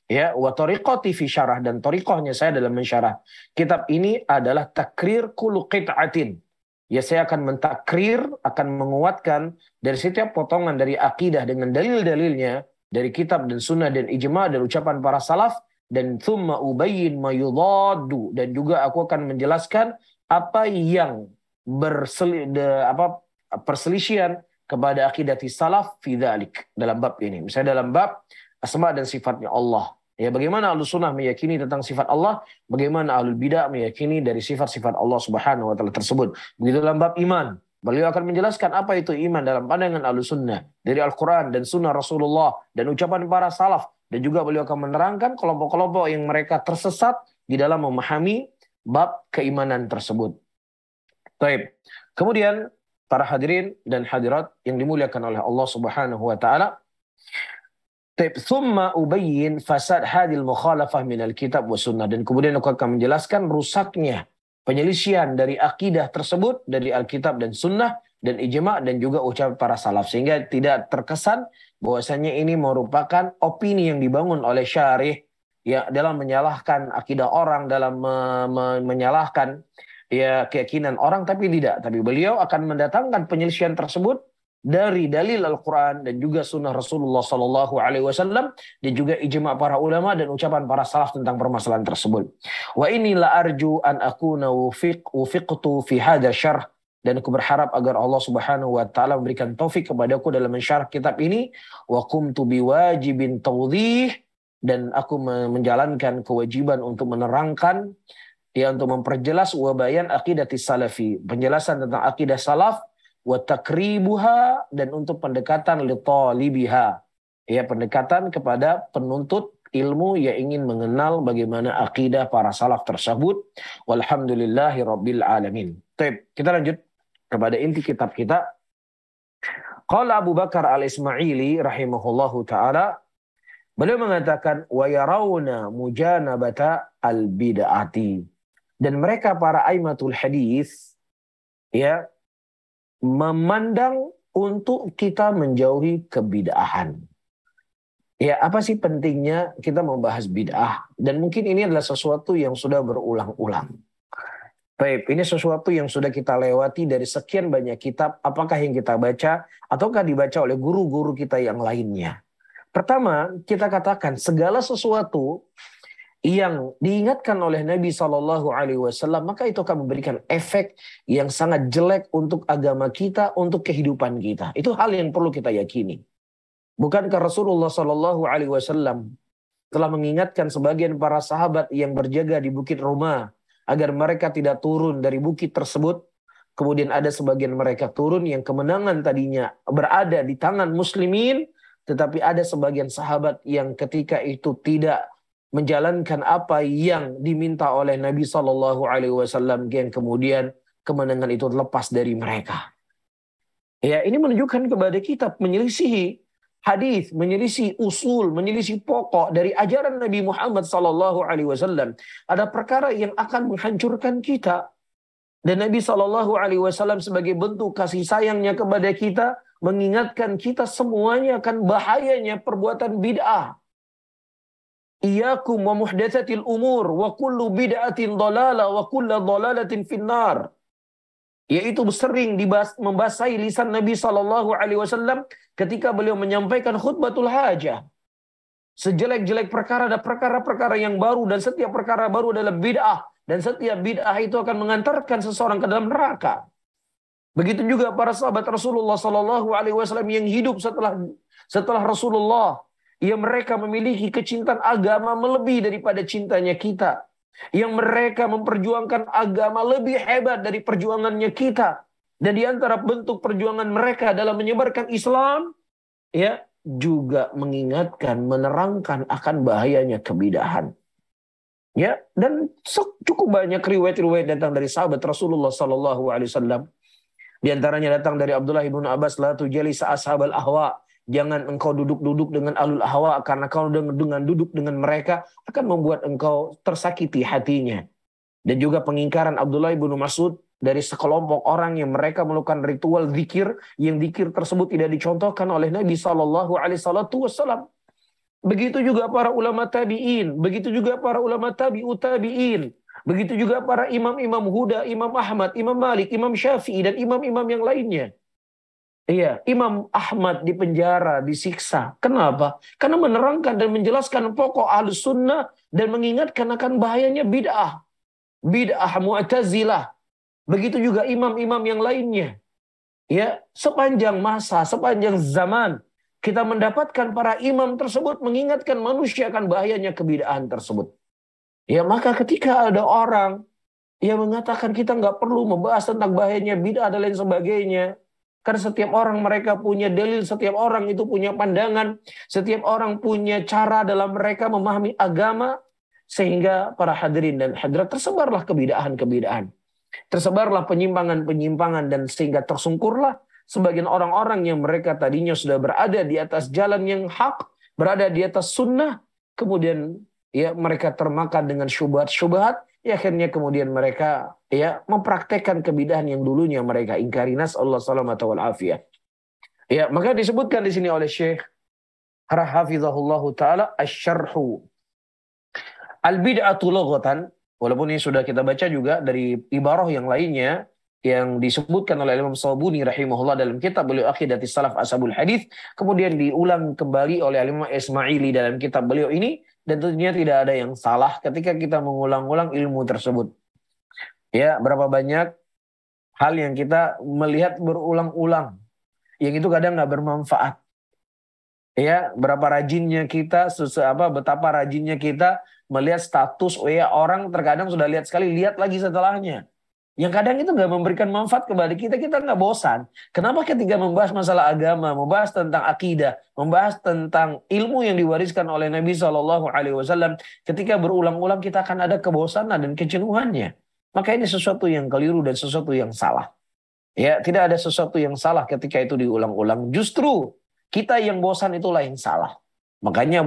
Ya, wa tariqati fi syarah, dan tariqahnya saya dalam mensyarah kitab ini adalah takrir kullu qit'atin. Ya, saya akan mentakrir, akan menguatkan dari setiap potongan dari akidah dengan dalil-dalilnya dari kitab dan sunnah dan ijma' dan ucapan para salaf, dan thumma ubayyin ma yudaddu, dan juga aku akan menjelaskan apa yang perselisihan kepada akidah salaf fi dzalik, dalam bab ini. Misalnya dalam bab asma dan sifatnya Allah. Ya, bagaimana Ahlus Sunnah meyakini tentang sifat Allah, bagaimana Ahlul Bidah meyakini dari sifat-sifat Allah Subhanahu wa taala tersebut. Begitu dalam bab iman, beliau akan menjelaskan apa itu iman dalam pandangan Ahlus Sunnah dari Al-Qur'an dan sunnah Rasulullah dan ucapan para salaf, dan juga beliau akan menerangkan kelompok-kelompok yang mereka tersesat di dalam memahami bab keimanan tersebut. Baik. Kemudian para hadirin dan hadirat yang dimuliakan oleh Allah Subhanahu wa taala, thumma ubayyin fasad hadil mukhalafah minal kitab wa sunnah, dan kemudian aku akan menjelaskan rusaknya penyelisihan dari akidah tersebut dari Alkitab dan sunnah dan ijma' dan juga ucapan para salaf, sehingga tidak terkesan bahwasanya ini merupakan opini yang dibangun oleh syarih ya dalam menyalahkan akidah orang, dalam menyalahkan ya keyakinan orang, tapi tidak. Tapi beliau akan mendatangkan penyelisihan tersebut dari dalil Al-Quran dan juga sunnah Rasulullah Sallallahu Alaihi Wasallam dan juga ijma' para ulama dan ucapan para salaf tentang permasalahan tersebut. Wa inni la arju an akuna wufiqtu fi hadha syarh, dan aku berharap agar Allah Subhanahu wa taala memberikan taufik kepadaku dalam mensyarah kitab ini. Wa qumtu biwajibin tawdih, dan aku menjalankan kewajiban untuk menerangkan, ya untuk memperjelas wabayan aqidatis salafi, penjelasan tentang akidah salaf, wa takribuha, dan untuk pendekatan li talibiha, ya pendekatan kepada penuntut ilmu yang ingin mengenal bagaimana akidah para salaf tersebut. Walhamdulillahi rabbil alamin. Baik, kita lanjut kepada inti kitab kita. Qala Abu Bakar Al-Ismaili rahimahullahu taala, beliau mengatakan wa yarawna mujanabata al-bid'ati, dan mereka para aimatul hadis ya memandang untuk kita menjauhi kebid'ahan. Ya, apa sih pentingnya kita membahas bid'ah? Dan mungkin ini adalah sesuatu yang sudah berulang-ulang. Baik, ini sesuatu yang sudah kita lewati dari sekian banyak kitab, apakah yang kita baca ataukah dibaca oleh guru-guru kita yang lainnya. Pertama, kita katakan segala sesuatu yang diingatkan oleh Nabi Shallallahu Alaihi Wasallam, maka itu akan memberikan efek yang sangat jelek untuk agama kita, untuk kehidupan kita. Itu hal yang perlu kita yakini. Bukankah Rasulullah Shallallahu Alaihi Wasallam telah mengingatkan sebagian para sahabat yang berjaga di Bukit Roma agar mereka tidak turun dari bukit tersebut kemudian ada sebagian mereka turun yang kemenangan tadinya berada di tangan muslimin, tetapi ada sebagian sahabat yang ketika itu tidak menjalankan apa yang diminta oleh Nabi Shallallahu Alaihi Wasallam, yang kemudian kemenangan itu lepas dari mereka. Ya, ini menunjukkan kepada kita menyelisihi hadis, menyelisih usul, menyelisih pokok dari ajaran Nabi Muhammad Sallallahu Alaihi Wasallam. Ada perkara yang akan menghancurkan kita, dan Nabi Sallallahu Alaihi Wasallam sebagai bentuk kasih sayangnya kepada kita mengingatkan kita semuanya akan bahayanya perbuatan bid'ah. Iyyakum wa muhdatsatil umur wa kullu bid'atin dhalalah wa kullu dhalalatin finnar. Yaitu sering membasahi lisan Nabi Sallallahu Alaihi Wasallam ketika beliau menyampaikan khutbatul hajah. Sejelek-jelek perkara ada perkara-perkara yang baru, dan setiap perkara baru adalah bid'ah, dan setiap bid'ah itu akan mengantarkan seseorang ke dalam neraka. Begitu juga para sahabat Rasulullah Sallallahu Alaihi Wasallam yang hidup setelah Rasulullah, yang mereka memiliki kecintaan agama melebihi daripada cintanya kita, yang mereka memperjuangkan agama lebih hebat dari perjuangannya kita. Dan di antara bentuk perjuangan mereka dalam menyebarkan Islam, ya, juga mengingatkan, menerangkan akan bahayanya kebidahan. Ya, dan cukup banyak riwayat-riwayat datang dari sahabat Rasulullah Sallallahu Alaihi Wasallam. Di antaranya datang dari Abdullah ibn Abbas, la tujalis ashabal ahwa. Jangan engkau duduk-duduk dengan alul ahwa, karena kalau dengan duduk dengan mereka akan membuat engkau tersakiti hatinya. Dan juga pengingkaran Abdullah ibn Mas'ud dari sekelompok orang yang mereka melakukan ritual zikir, yang zikir tersebut tidak dicontohkan oleh Nabi Sallallahu Alaihi Wasallam. Begitu juga para ulama tabi'in, begitu juga para ulama tabi'ut tabi'in, begitu juga para imam-imam huda, Imam Ahmad, Imam Malik, Imam Syafi'i, dan imam-imam yang lainnya. Iya, Imam Ahmad di penjara, disiksa. Kenapa? Karena menerangkan dan menjelaskan pokok Ahlus Sunnah dan mengingatkan akan bahayanya bid'ah. Bid'ah Mu'tazilah. Begitu juga imam-imam yang lainnya. Ya, sepanjang masa, sepanjang zaman kita mendapatkan para imam tersebut mengingatkan manusia akan bahayanya kebid'ahan tersebut. Ya, maka ketika ada orang yang mengatakan kita nggak perlu membahas tentang bahayanya bid'ah dan lain sebagainya, karena setiap orang mereka punya dalil, setiap orang itu punya pandangan, setiap orang punya cara dalam mereka memahami agama, sehingga para hadirin dan hadirat tersebarlah kebid'ahan-kebid'ahan. Tersebarlah penyimpangan-penyimpangan, dan sehingga tersungkurlah sebagian orang-orang yang mereka tadinya sudah berada di atas jalan yang hak, berada di atas sunnah, kemudian ya mereka termakan dengan syubhat-syubhat. Ya, akhirnya kemudian mereka ya mempraktekkan kebidahan yang dulunya mereka ingkari. Nasallahu salamata wal afiyah. Ya, maka disebutkan di sini oleh Syekh hafizahullahu taala asy-syarhu al-bid'atu lughatan, walaupun ini sudah kita baca juga dari ibarah yang lainnya yang disebutkan oleh Imam Shawbuni rahimahullah dalam kitab beliau Aqidatus Salaf Ashabul Hadits, kemudian diulang kembali oleh Imam Ismaili dalam kitab beliau ini. Dan tentunya tidak ada yang salah ketika kita mengulang-ulang ilmu tersebut. Ya, berapa banyak hal yang kita melihat berulang-ulang, yang itu kadang nggak bermanfaat. Ya, berapa rajinnya kita, betapa rajinnya kita melihat status orang, terkadang sudah lihat sekali, lihat lagi setelahnya. Yang kadang itu nggak memberikan manfaat kepada kita nggak bosan. Kenapa ketika membahas masalah agama, membahas tentang akidah, membahas tentang ilmu yang diwariskan oleh Nabi Shallallahu Alaihi Wasallam, ketika berulang-ulang kita akan ada kebosanan dan kejenuhannya. Maka ini sesuatu yang keliru dan sesuatu yang salah. Ya, tidak ada sesuatu yang salah ketika itu diulang-ulang. Justru kita yang bosan itulah yang salah. Makanya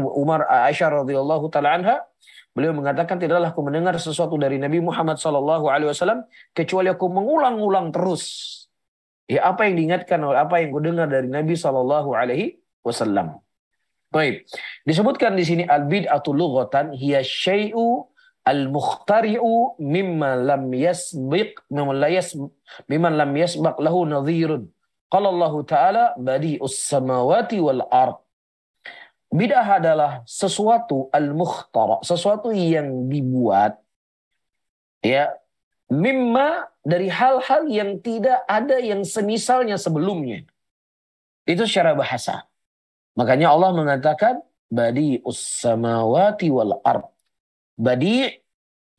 Aisyah radhiyallahu taala anha, beliau mengatakan, tidaklah aku mendengar sesuatu dari Nabi Muhammad SAW kecuali aku mengulang-ulang terus. Ya, apa yang diingatkan, apa yang kudengar dari Nabi SAW. Baik, disebutkan di sini al-bid'atu lughatan hiya syai'u al-mukhtari'u mimman lam yasbaq lahu nadhirun. Qala Allah Ta'ala badi'us samawati wal ard. Bid'ah adalah sesuatu al-mukhtara, sesuatu yang dibuat ya mimma dari hal-hal yang tidak ada yang semisalnya sebelumnya. Itu secara bahasa. Makanya Allah mengatakan badi'us samawati wal ard. Badi'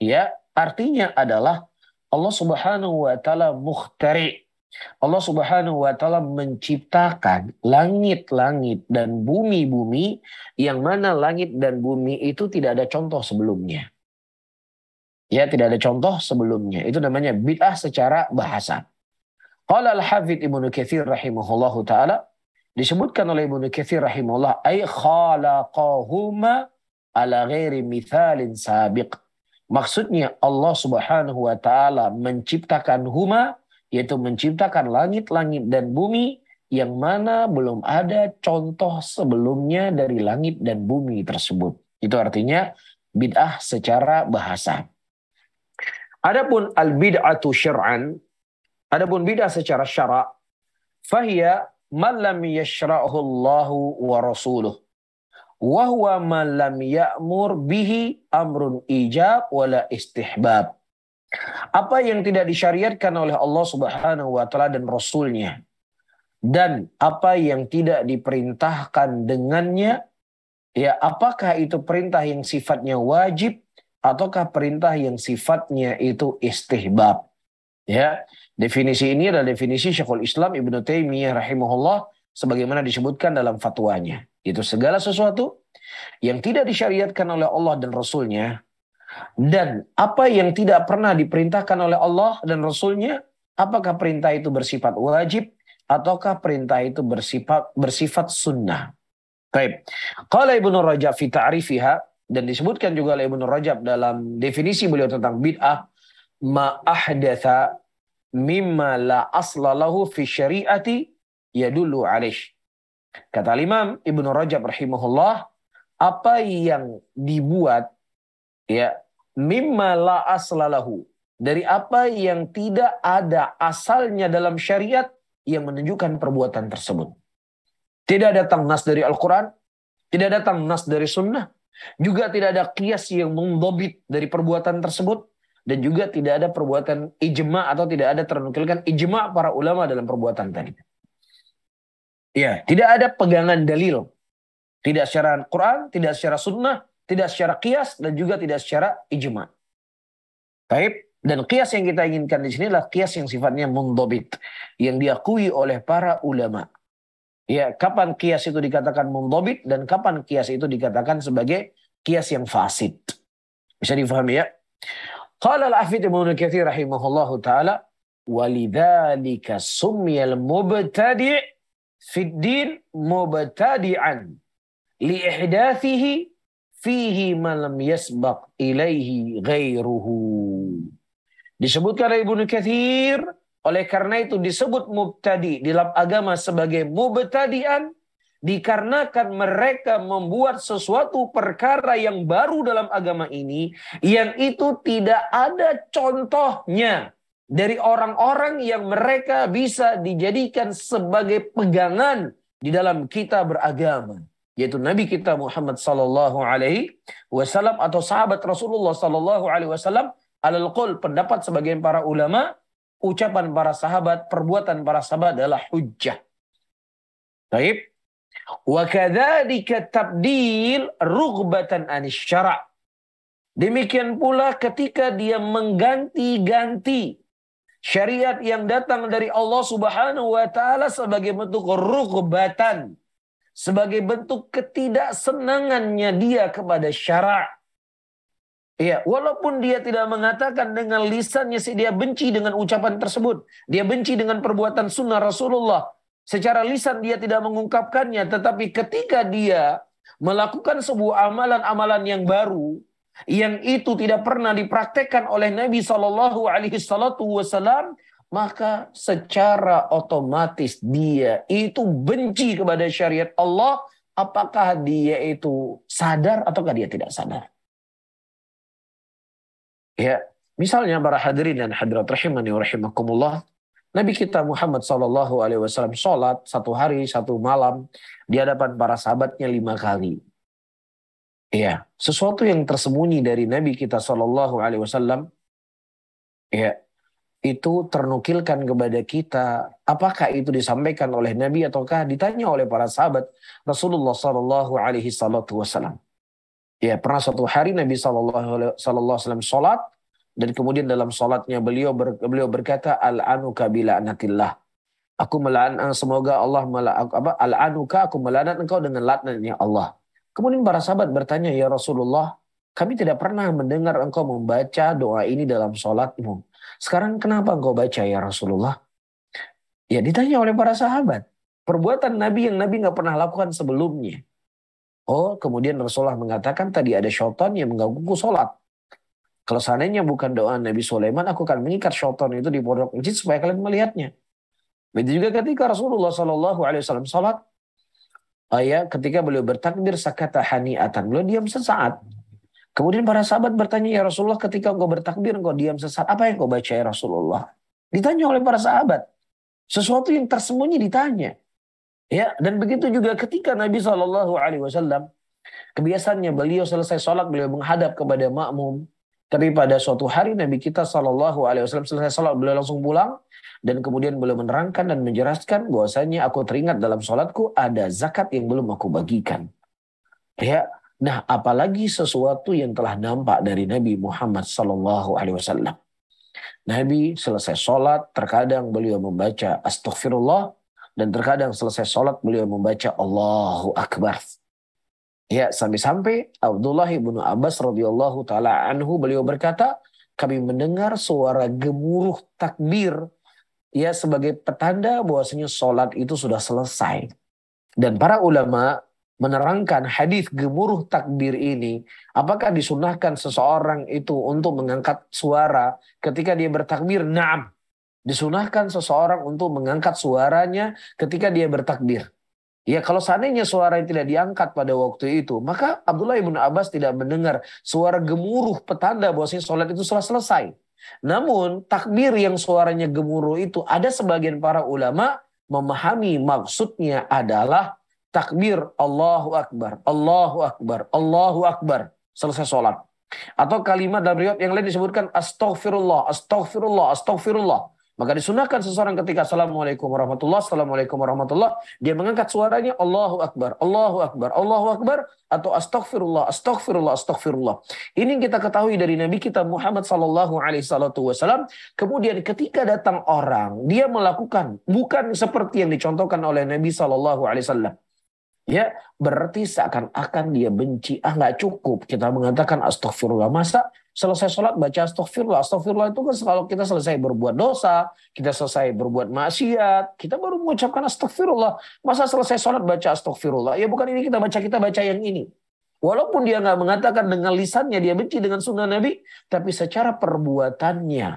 ya artinya adalah Allah Subhanahu wa taala mukhtari. Allah Subhanahu wa taala menciptakan langit-langit dan bumi-bumi yang mana langit dan bumi itu tidak ada contoh sebelumnya. Ya, tidak ada contoh sebelumnya. Itu namanya bid'ah secara bahasa. Qala al-Hafidz Ibnu Katsir rahimahullahu taala, disebutkan oleh Ibnu Katsir rahimahullah, ay khalaqahuma ala ghairi mithalin sabiq. Maksudnya Allah Subhanahu wa taala menciptakan huma, yaitu menciptakan langit-langit dan bumi yang mana belum ada contoh sebelumnya dari langit dan bumi tersebut. Itu artinya bid'ah secara bahasa. Adapun al-bid'atu syar'an, adapun bid'ah secara syara', fahiya man lam yashra'hu Allahu wa rasuluh wa huwa man lam ya'mur bihi amrun ijab wala istihbab. Apa yang tidak disyariatkan oleh Allah Subhanahu wa taala dan Rasulnya, dan apa yang tidak diperintahkan dengannya, ya apakah itu perintah yang sifatnya wajib ataukah perintah yang sifatnya itu istihbab. Ya, definisi ini adalah definisi Syekhul Islam Ibnu Taimiyah rahimahullah sebagaimana disebutkan dalam fatwanya. Itu segala sesuatu yang tidak disyariatkan oleh Allah dan Rasulnya, dan apa yang tidak pernah diperintahkan oleh Allah dan Rasulnya, apakah perintah itu bersifat wajib ataukah perintah itu bersifat sunnah. Baik. Qala Ibnu Rajab fi ta'rifiha, dan disebutkan juga oleh Ibnu Rajab dalam definisi beliau tentang bid'ah, ma ahdatha mimma la asla lahu fi syari'ati yadullu alaih. Kata Imam Ibnu Rajab rahimahullah, apa yang dibuat, ya, mimma la aslalahu, dari apa yang tidak ada asalnya dalam syariat yang menunjukkan perbuatan tersebut. Tidak datang nas dari Al-Quran, tidak datang nas dari sunnah, juga tidak ada qiyas yang mendobit dari perbuatan tersebut, dan juga tidak ada perbuatan ijma' atau tidak ada ternukilkan ijma' para ulama dalam perbuatan tadi. Ya, tidak ada pegangan dalil. Tidak secara Quran, tidak secara sunnah, tidak secara qiyas, dan juga tidak secara ijma'. Baik, dan qiyas yang kita inginkan di sini adalah qiyas yang sifatnya mundhabit, yang diakui oleh para ulama. Ya, kapan qiyas itu dikatakan mundhabit dan kapan qiyas itu dikatakan sebagai qiyas yang fasid. Bisa difahami ya? Qala al-Hafidz Ibnu Katsir rahimahullahu taala, walidzalika summiyal mubtadi' fid din mubtadi'an liihdathihi fihi ma lam yasbaq ilaihi ghairuhu. Disebutkan oleh Ibnu Katsir, oleh karena itu disebut mubtadi dalam agama sebagai mubtadi'an, dikarenakan mereka membuat sesuatu perkara yang baru dalam agama ini yang itu tidak ada contohnya dari orang-orang yang mereka bisa dijadikan sebagai pegangan di dalam kita beragama, yaitu Nabi kita Muhammad sallallahu alaihi wasallam atau sahabat Rasulullah sallallahu alaihi wasallam. Alal qaul, pendapat sebagian para ulama, ucapan para sahabat, perbuatan para sahabat adalah hujjah. Baik. Wa kadzalika tabdil rughbatan anis syara'. Demikian pula ketika dia mengganti-ganti syariat yang datang dari Allah Subhanahu wa taala sebagai bentuk rughbatan, sebagai bentuk ketidaksenangannya dia kepada syara'. Ya, walaupun dia tidak mengatakan dengan lisannya dia benci dengan ucapan tersebut, dia benci dengan perbuatan sunnah Rasulullah. Secara lisan dia tidak mengungkapkannya, tetapi ketika dia melakukan sebuah amalan-amalan yang baru, yang itu tidak pernah dipraktekkan oleh Nabi SAW, maka secara otomatis dia itu benci kepada syariat Allah, apakah dia itu sadar ataukah dia tidak sadar. Ya, misalnya para hadirin dan hadirat rahimani wa rahimakumullah, Nabi kita Muhammad SAW sholat satu hari satu malam di hadapan para sahabatnya 5 kali. Ya, sesuatu yang tersembunyi dari Nabi kita SAW, ya, itu ternukilkan kepada kita. Apakah itu disampaikan oleh Nabi ataukah ditanya oleh para sahabat Rasulullah SAW? Ya, pernah suatu hari Nabi SAW sholat, Dan kemudian dalam salatnya beliau berkata, al-anuka bila'natillah. Aku semoga Allah al-anuka, aku melaknat engkau dengan laknatnya Allah. Kemudian para sahabat bertanya, ya Rasulullah, kami tidak pernah mendengar engkau membaca doa ini dalam salatmu. Sekarang kenapa engkau baca ya Rasulullah? Ya ditanya oleh para sahabat. Perbuatan Nabi yang Nabi nggak pernah lakukan sebelumnya. Oh, kemudian Rasulullah mengatakan tadi ada syaitan yang mengganggu sholat. Kalau seandainya bukan doa Nabi Sulaiman, aku akan mengikat syaitan itu di pondok masjid supaya kalian melihatnya. Begitu juga ketika Rasulullah SAW sholat, ketika beliau bertakbir sakata hani'atan, beliau diam sesaat. Kemudian para sahabat bertanya, ya Rasulullah, ketika engkau bertakbir, engkau diam sesaat, apa yang engkau baca ya Rasulullah? Ditanya oleh para sahabat. Sesuatu yang tersembunyi ditanya. Ya, dan begitu juga ketika Nabi SAW, kebiasaannya beliau selesai sholat, beliau menghadap kepada makmum. Tapi pada suatu hari Nabi kita SAW selesai sholat, beliau langsung pulang. Dan kemudian beliau menerangkan dan menjelaskan bahwasanya aku teringat dalam sholatku ada zakat yang belum aku bagikan. Ya, nah apalagi sesuatu yang telah nampak dari Nabi Muhammad SAW. Nabi selesai sholat, terkadang beliau membaca astaghfirullah. Dan terkadang selesai sholat beliau membaca Allahu Akbar. Ya, sampai-sampai Abdullah ibnu Abbas radhiyallahu taala anhu beliau berkata, kami mendengar suara gemuruh takbir ya sebagai petanda bahwasanya sholat itu sudah selesai. Dan para ulama menerangkan hadis gemuruh takbir ini, apakah disunahkan seseorang itu untuk mengangkat suara ketika dia bertakbir? Naam. Disunahkan seseorang untuk mengangkat suaranya ketika dia bertakbir. Ya, kalau seandainya suara yang tidak diangkat pada waktu itu, maka Abdullah ibn Abbas tidak mendengar suara gemuruh petanda bahwasanya sholat itu sudah selesai. Namun takbir yang suaranya gemuruh itu, ada sebagian para ulama memahami maksudnya adalah takbir Allahu Akbar, Allahu Akbar, Allahu Akbar, selesai sholat. Atau kalimat dalam riwayat yang lain disebutkan astaghfirullah, astaghfirullah, astaghfirullah. Maka disunahkan seseorang ketika Assalamualaikum warahmatullah, Assalamualaikum warahmatullah, dia mengangkat suaranya Allahu Akbar, Allahu Akbar, Allahu Akbar, atau Astaghfirullah, Astaghfirullah, Astaghfirullah. Ini yang kita ketahui dari Nabi kita Muhammad SAW. Kemudian ketika datang orang, dia melakukan bukan seperti yang dicontohkan oleh Nabi SAW. Ya, berarti seakan-akan dia benci. Nggak cukup kita mengatakan astaghfirullah. Masa selesai sholat baca astaghfirullah? Astaghfirullah itu kan kalau kita selesai berbuat dosa, kita selesai berbuat maksiat, kita baru mengucapkan astaghfirullah. Masa selesai sholat baca astaghfirullah? Ya bukan ini kita baca yang ini. Walaupun dia nggak mengatakan dengan lisannya dia benci dengan sunnah Nabi, tapi secara perbuatannya,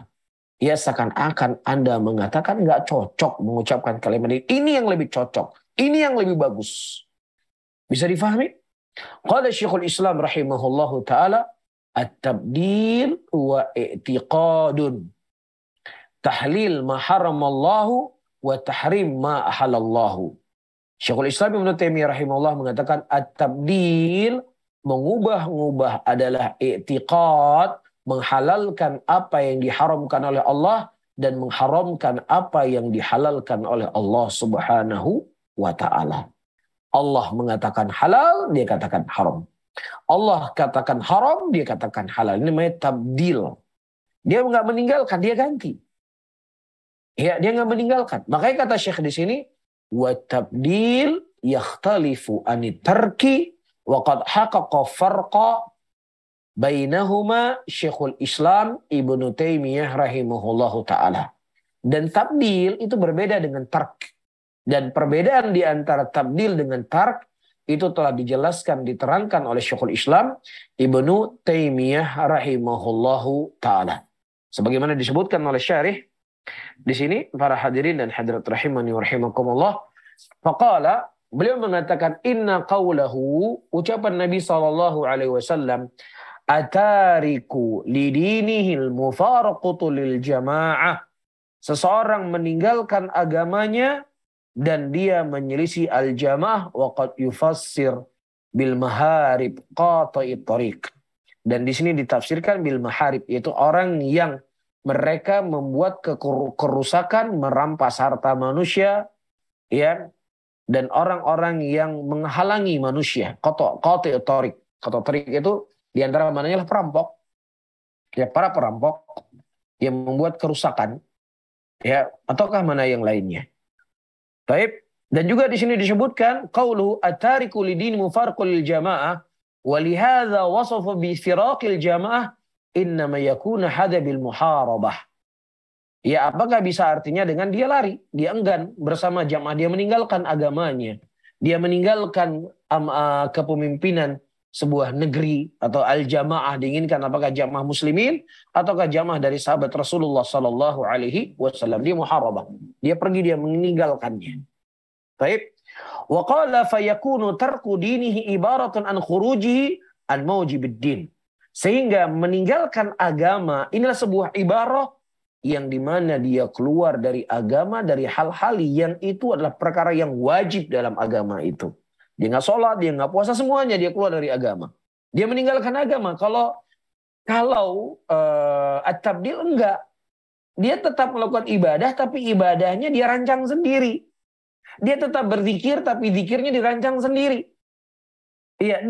ya seakan-akan Anda mengatakan nggak cocok mengucapkan kalimat ini. Ini yang lebih cocok. Ini yang lebih bagus. Bisa difahami? Qala Syekhul Islam rahimahullahu ta'ala, at-tabdil wa i'tiqadun. Tahlil ma haramallahu wa tahrim ma ahalallahu. Syekhul Islam Ibnu Taimiyah rahimahullah mengatakan at-tabdil, mengubah-ubah adalah i'tiqad, menghalalkan apa yang diharamkan oleh Allah dan mengharamkan apa yang dihalalkan oleh Allah Subhanahu wa ta'ala. Allah mengatakan halal, dia katakan haram. Allah katakan haram, dia katakan halal. Ini namanya tabdil. Dia nggak meninggalkan, dia ganti. Ya, dia nggak meninggalkan. Makanya kata Syekh di sini, wa tabdil yakhtalifu anit tarki wa qad haqaqa farqa bainahuma Syekhul Islam Ibnu Taimiyah rahimahullahu taala. Dan tabdil itu berbeda dengan tark. Dan perbedaan di antara tabdil dengan tark itu telah dijelaskan, diterangkan oleh Syekhul Islam Ibnu Taimiyah rahimahullahu ta'ala. Sebagaimana disebutkan oleh syarih di sini, para hadirin dan hadirat rahimani wa rahimakumullah. Faqala, beliau mengatakan, inna qawlahu, ucapan Nabi SAW, atariku lidinihil mufaraqatu lil jamaah. Seseorang meninggalkan agamanya dan dia menyelisih al-jamaah wa qad yufassir bil maharib qata'it tariq. Dan di sini ditafsirkan bil maharib, yaitu orang yang mereka membuat kerusakan, merampas harta manusia, ya, dan orang-orang yang menghalangi manusia. Qata'it tariq. Qata'it tariq itu di antara mananya lah perampok. ya para perampok yang membuat kerusakan, ya, ataukah mana yang lainnya. Baik. Dan juga di sini disebutkan qaulu atariku lidin mufarqul jamaah wa lihadza wasafa bi firaqil jamaah innama yakuna hada bil muharabah. Ya, apakah bisa artinya dengan dia lari, dia enggan bersama jamaah, dia meninggalkan agamanya, dia meninggalkan kepemimpinan sebuah negeri atau al-jamaah, diinginkan apakah jamaah muslimin ataukah jamaah dari sahabat Rasulullah sallallahu alaihi wasallam. Dia muharabah, dia pergi, dia meninggalkannya. Baik. Wa qala fayakunu tarku dinihi ibaratun an khurujihi an mawjibid din. Sehingga meninggalkan agama inilah sebuah ibarah yang dimana dia keluar dari agama dari hal-hal yang itu adalah perkara yang wajib dalam agama itu. Dia nggak sholat, dia nggak puasa, semuanya dia keluar dari agama. Dia meninggalkan agama. Kalau at-tabdil enggak. Dia tetap melakukan ibadah, tapi ibadahnya dia rancang sendiri. Dia tetap berzikir, tapi zikirnya dirancang sendiri. Iya,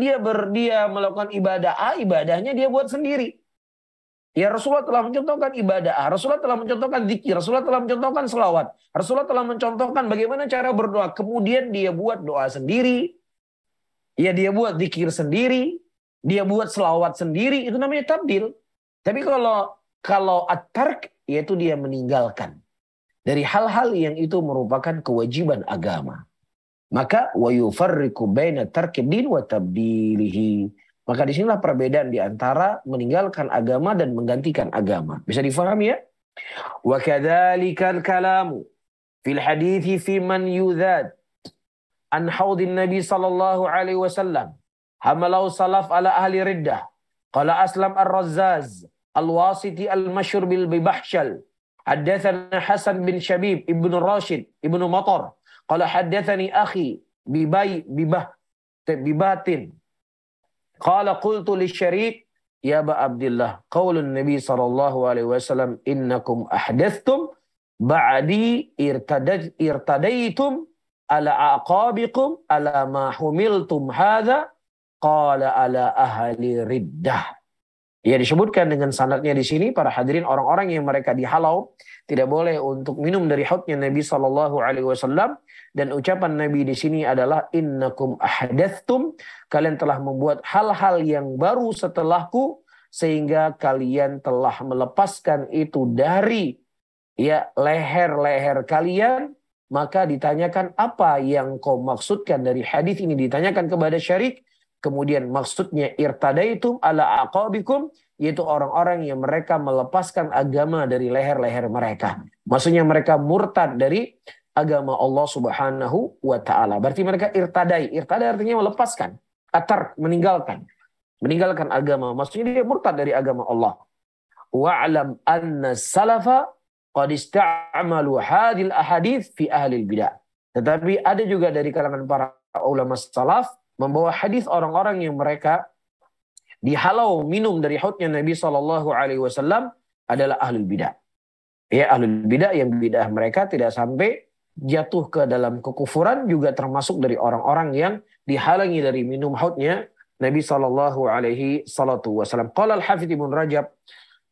dia melakukan ibadah A, ibadahnya dia buat sendiri. Ya, Rasulullah telah mencontohkan ibadah A, Rasulullah telah mencontohkan zikir, Rasulullah telah mencontohkan selawat, Rasulullah telah mencontohkan bagaimana cara berdoa. Kemudian dia buat doa sendiri, ya dia buat zikir sendiri, dia buat selawat sendiri, itu namanya tabdil. Tapi kalau at-tark, yaitu dia meninggalkan dari hal-hal yang itu merupakan kewajiban agama. Maka wa yufarriqu baina tarkid din wa tabdilihi. Maka disinilah perbedaan di antara meninggalkan agama dan menggantikan agama. Bisa difahami ya? Wa kadzalikal kalamu fil hadithi fi man yudhad an haudin Nabi sallallahu alaihi wasallam hamalau salaf ala ahli riddah. Qala Aslam ar-Razzaz al-Wasiti al-Mashhur bil bibahshal. Haddatsana Hasan bin Shabib ibnu Rashid ibnu Matar. Qala haddatsani akhi bibatin. Qala qultu lisyarik ya Aba Abdillah qaulun Nabi sallallahu alaihi wasallam innakum ahdatstum ba'di irtadaitum ala aqabikum ala ma humiltum hadza qala ala ahli riddah. Ya, disebutkan dengan sanadnya di sini para hadirin orang-orang yang mereka dihalau tidak boleh untuk minum dari haudnya Nabi sallallahu alaihi wasallam, dan ucapan Nabi di sini adalah innakum ahdatstum, kalian telah membuat hal-hal yang baru setelahku sehingga kalian telah melepaskan itu dari ya leher-leher kalian. Maka ditanyakan apa yang kau maksudkan dari hadis ini, ditanyakan kepada Syarik. Kemudian maksudnya irtadaitum ala aqabikum, yaitu orang-orang yang mereka melepaskan agama dari leher-leher mereka. Maksudnya mereka murtad dari agama Allah Subhanahu wa taala. Berarti mereka irtadai. Irtadai artinya melepaskan, atar, meninggalkan agama. Maksudnya dia murtad dari agama Allah. Wa'lam anna salafa qad ista'malu hadhil ahadits fi ahli bidah. Tetapi ada juga dari kalangan para ulama salaf membawa hadis orang-orang yang mereka dihalau minum dari haudnya Nabi sallallahu alaihi wasallam adalah ahlul bidah. Ya, ahlul bidah yang bidah mereka tidak sampai jatuh ke dalam kekufuran, juga termasuk dari orang-orang yang dihalangi dari minum haudnya Nabi sallallahu alaihi wasallam. Qala al-Hafidz Ibnu Rajab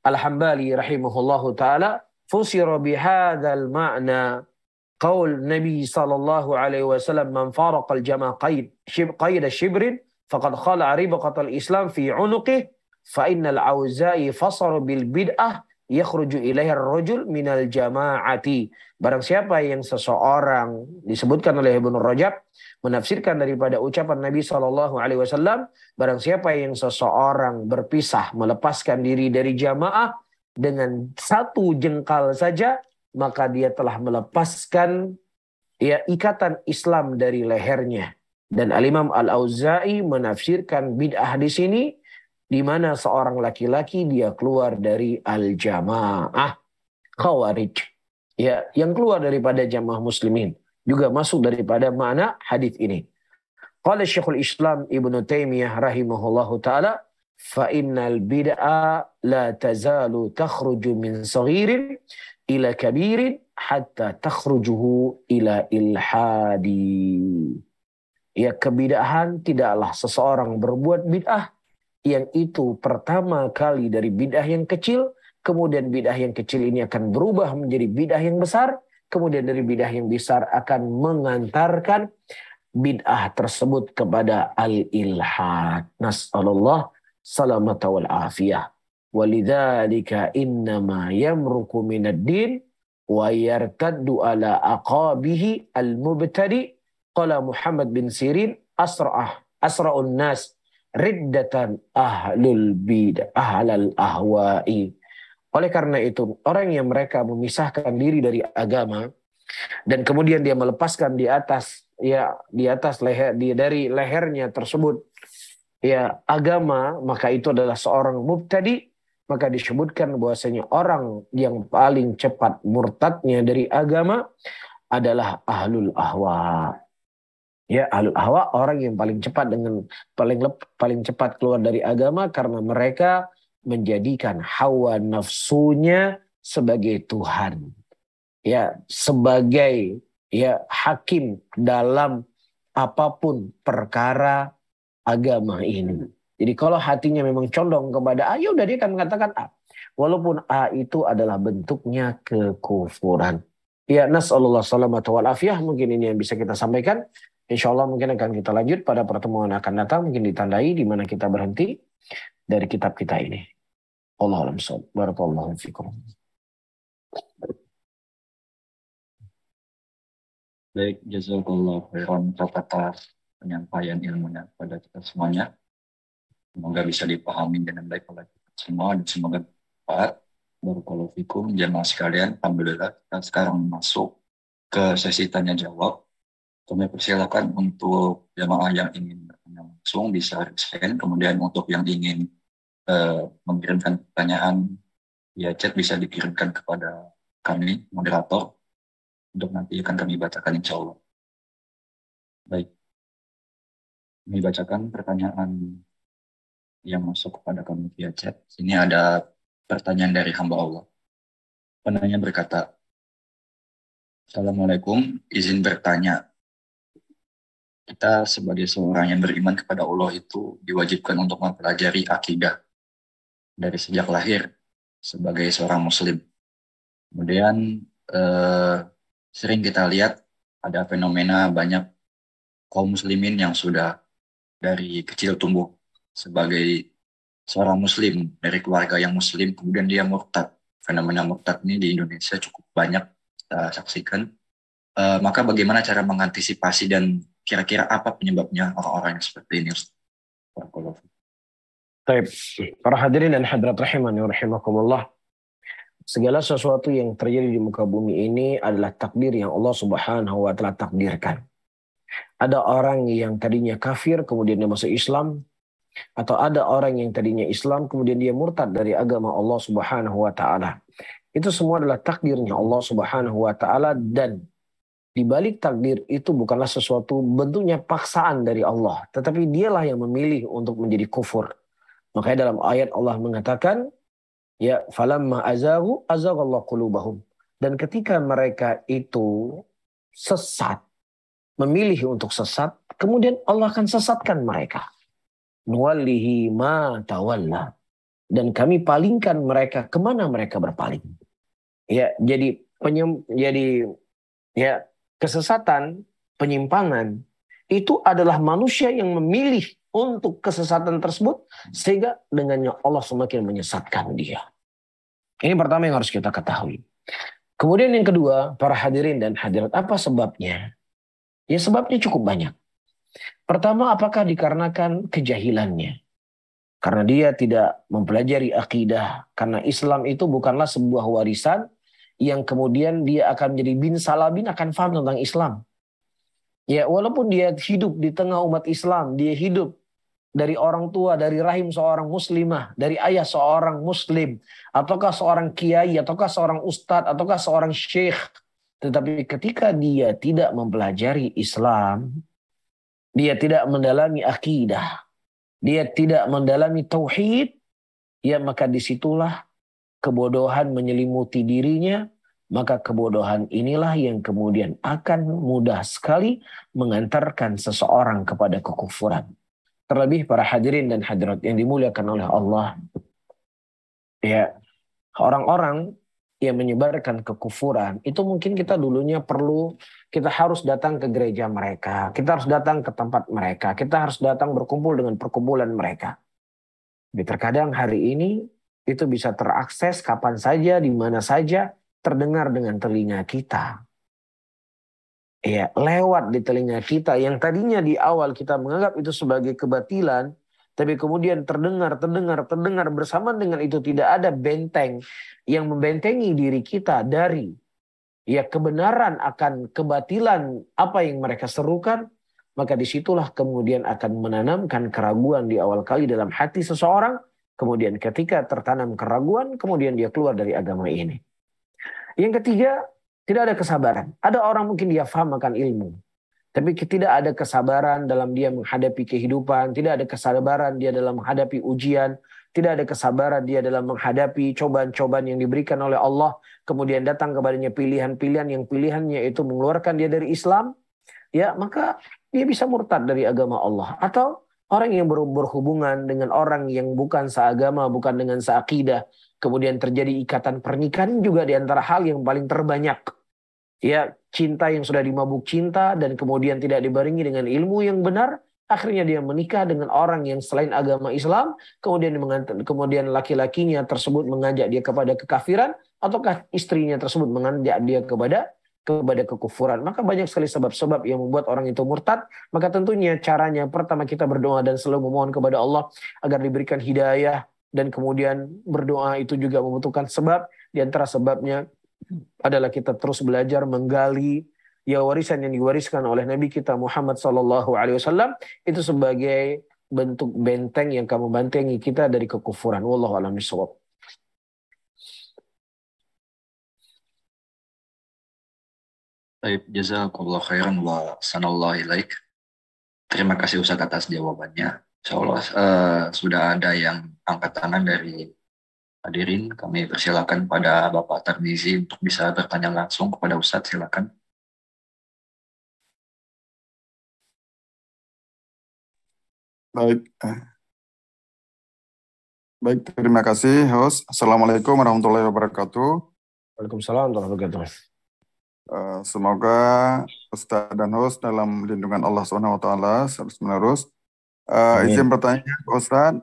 Al-Hambali rahimahullahu taala fusira bihadzal ma'na qaul Nabi sallallahu alaihi wasallam man faraqal jamaah qaid shibrin faqad khala ribqatal Islam fi unuqih fa innal auza'i fasara bil bid'ah yakhruju ilaihi ar-rajul minal jama'ati. Barang siapa yang seseorang, disebutkan oleh Ibnu Rajab menafsirkan daripada ucapan Nabi sallallahu alaihi wasallam, barang siapa yang seseorang berpisah, melepaskan diri dari jamaah dengan satu jengkal saja, maka dia telah melepaskan ya ikatan Islam dari lehernya. Dan Al-Imam Al-Auza'i menafsirkan bid'ah di sini di mana seorang laki-laki dia keluar dari al-jamaah, khawarij, ya, yang keluar daripada jamaah muslimin, juga masuk daripada makna hadis ini. Qala Syekhul Islam Ibnu Taimiyah rahimahullahu taala, fa innal bid'a la tazalu takhruju min saghirin ila kabirin hatta takhrujuhu ila ilhadi. Ya, kebid'ahan tidaklah seseorang berbuat bid'ah yang itu pertama kali dari bid'ah yang kecil, kemudian bid'ah yang kecil ini akan berubah menjadi bid'ah yang besar, kemudian dari bid'ah yang besar akan mengantarkan bid'ah tersebut kepada al-ilhad. Nas'alullah salamata wal afiyah. Walidzalika innama yamruku minad din wa yartaddu ala aqabihi al-mubtadi. Qala Muhammad bin Sirin asra'un nas riddatan ahlul bid'ah ahlal ahwa'i. Oleh karena itu, orang yang mereka memisahkan diri dari agama dan kemudian dia melepaskan di atas leher dari lehernya tersebut agama, maka itu adalah seorang mubtadi. Maka disebutkan bahwasanya orang yang paling cepat murtadnya dari agama adalah ahlul ahwa. Ya, ahlul ahwa orang yang paling cepat paling cepat keluar dari agama karena mereka menjadikan hawa nafsunya sebagai Tuhan. Ya, sebagai hakim dalam apapun perkara agama ini. Jadi kalau hatinya memang condong kepada A, ya udah dia akan mengatakan A. Walaupun A itu adalah bentuknya kekufuran. Ya, nas'alullah salamata wal afiyah. Mungkin ini yang bisa kita sampaikan. Insya Allah mungkin akan kita lanjut pada pertemuan akan datang. Mungkin ditandai di mana kita berhenti dari kitab kita ini. Allahu a'lam bishawab. Barakallahu fikum. Baik, jazakallah khairan atas penyampaian ilmunya pada kita semuanya. Semoga bisa dipahami dengan baik oleh kita semua dan semoga bermanfaat. Barakallahu fikum jamaah sekalian. Alhamdulillah kita sekarang masuk ke sesi tanya jawab. Kami persilakan untuk jamaah yang ingin bertanya langsung bisa raise hand. Kemudian untuk yang ingin mengirimkan pertanyaan via chat bisa dikirimkan kepada kami moderator untuk nanti akan kami bacakan insya Allah. Baik, kami bacakan pertanyaan yang masuk kepada kami via chat. Ini ada pertanyaan dari hamba Allah. Penanya berkata, Assalamualaikum, izin bertanya. Kita sebagai seorang yang beriman kepada Allah itu diwajibkan untuk mempelajari akidah dari sejak lahir sebagai seorang muslim. Kemudian sering kita lihat ada fenomena banyak kaum muslimin yang sudah dari kecil tumbuh sebagai seorang muslim dari keluarga yang muslim, kemudian dia murtad. Fenomena murtad ini di Indonesia cukup banyak kita saksikan. Maka bagaimana cara mengantisipasi dan kira-kira apa penyebabnya orang-orang yang seperti ini, Ustaz? Baik, para hadirin dan hadirat rahimani wa rahimakumullah. Segala sesuatu yang terjadi di muka bumi ini adalah takdir yang Allah Subhanahu wa taala takdirkan. Ada orang yang tadinya kafir kemudian dia masuk Islam, atau ada orang yang tadinya Islam kemudian dia murtad dari agama Allah Subhanahu wa taala. Itu semua adalah takdirnya Allah Subhanahu wa taala, dan di balik takdir itu bukanlah sesuatu bentuknya paksaan dari Allah, tetapi dialah yang memilih untuk menjadi kufur. Makanya dalam ayat Allah mengatakan, ya falamma azaghu azaghallahu qulubahum. Dan ketika mereka itu sesat, memilih untuk sesat, kemudian Allah akan sesatkan mereka. Nuwallihi ma tawalla. Dan kami palingkan mereka kemana mereka berpaling. Ya, jadi kesesatan, penyimpangan itu adalah manusia yang memilih untuk kesesatan tersebut, sehingga dengannya Allah semakin menyesatkan dia. Ini pertama yang harus kita ketahui. Kemudian yang kedua, para hadirin dan hadirat, apa sebabnya? Ya, sebabnya cukup banyak. Pertama, apakah dikarenakan kejahilannya? Karena dia tidak mempelajari akidah. Karena Islam itu bukanlah sebuah warisan yang kemudian dia akan menjadi bin salabin akan faham tentang Islam. Ya, walaupun dia hidup di tengah umat Islam, dia hidup dari orang tua, dari rahim seorang muslimah, dari ayah seorang muslim, ataukah seorang kiai, ataukah seorang ustadz, ataukah seorang syekh. Tetapi ketika dia tidak mempelajari Islam, dia tidak mendalami akidah, dia tidak mendalami tauhid, ya maka disitulah kebodohan menyelimuti dirinya. Maka kebodohan inilah yang kemudian akan mudah sekali mengantarkan seseorang kepada kekufuran. Terlebih para hadirin dan hadirat yang dimuliakan oleh Allah. Ya, orang-orang yang menyebarkan kekufuran, itu mungkin kita dulunya kita harus datang ke gereja mereka, kita harus datang ke tempat mereka, kita harus datang berkumpul dengan perkumpulan mereka. Jadi terkadang hari ini itu bisa terakses kapan saja, di mana saja, terdengar dengan telinga kita. Ya, lewat di telinga kita yang tadinya di awal kita menganggap itu sebagai kebatilan, tapi kemudian terdengar bersamaan dengan itu tidak ada benteng yang membentengi diri kita dari kebenaran akan kebatilan apa yang mereka serukan, maka disitulah kemudian akan menanamkan keraguan di awal kali dalam hati seseorang, kemudian ketika tertanam keraguan, kemudian dia keluar dari agama ini. Yang ketiga, tidak ada kesabaran. Ada orang mungkin dia faham akan ilmu, tapi tidak ada kesabaran dalam dia menghadapi kehidupan, tidak ada kesabaran dia dalam menghadapi ujian, tidak ada kesabaran dia dalam menghadapi cobaan-cobaan yang diberikan oleh Allah, kemudian datang kepadanya pilihan-pilihan yang pilihannya itu mengeluarkan dia dari Islam, maka dia bisa murtad dari agama Allah. Atau orang yang berhubungan dengan orang yang bukan seagama, bukan dengan seakidah, kemudian terjadi ikatan pernikahan juga di antara hal yang paling terbanyak. Cinta yang sudah dimabuk cinta dan kemudian tidak dibarengi dengan ilmu yang benar, akhirnya dia menikah dengan orang yang selain agama Islam, kemudian laki-lakinya tersebut mengajak dia kepada kekafiran, ataukah istrinya tersebut mengajak dia kepada kekufuran. Maka banyak sekali sebab-sebab yang membuat orang itu murtad. Maka tentunya caranya pertama kita berdoa dan selalu memohon kepada Allah agar diberikan hidayah, dan kemudian berdoa itu juga membutuhkan sebab. Di antara sebabnya adalah kita terus belajar menggali warisan yang diwariskan oleh Nabi kita Muhammad SAW, itu sebagai bentuk benteng yang kamu bantengi kita dari kekufuran. Wallahu a'lam bishawab. Baik, jazakallah khairan wa sanallahu ilaik. Terima kasih Ustaz atas jawabannya. Insyaallah sudah ada yang angkat tangan dari hadirin. Kami persilakan pada Bapak Tarmizi untuk bisa bertanya langsung kepada Ustaz. Silakan. Baik, terima kasih host. Assalamualaikum warahmatullahi wabarakatuh. Waalaikumsalam warahmatullahi wabarakatuh. Semoga Ustaz dan host dalam lindungan Allah SWT terus menerus. Izin bertanya Ustaz,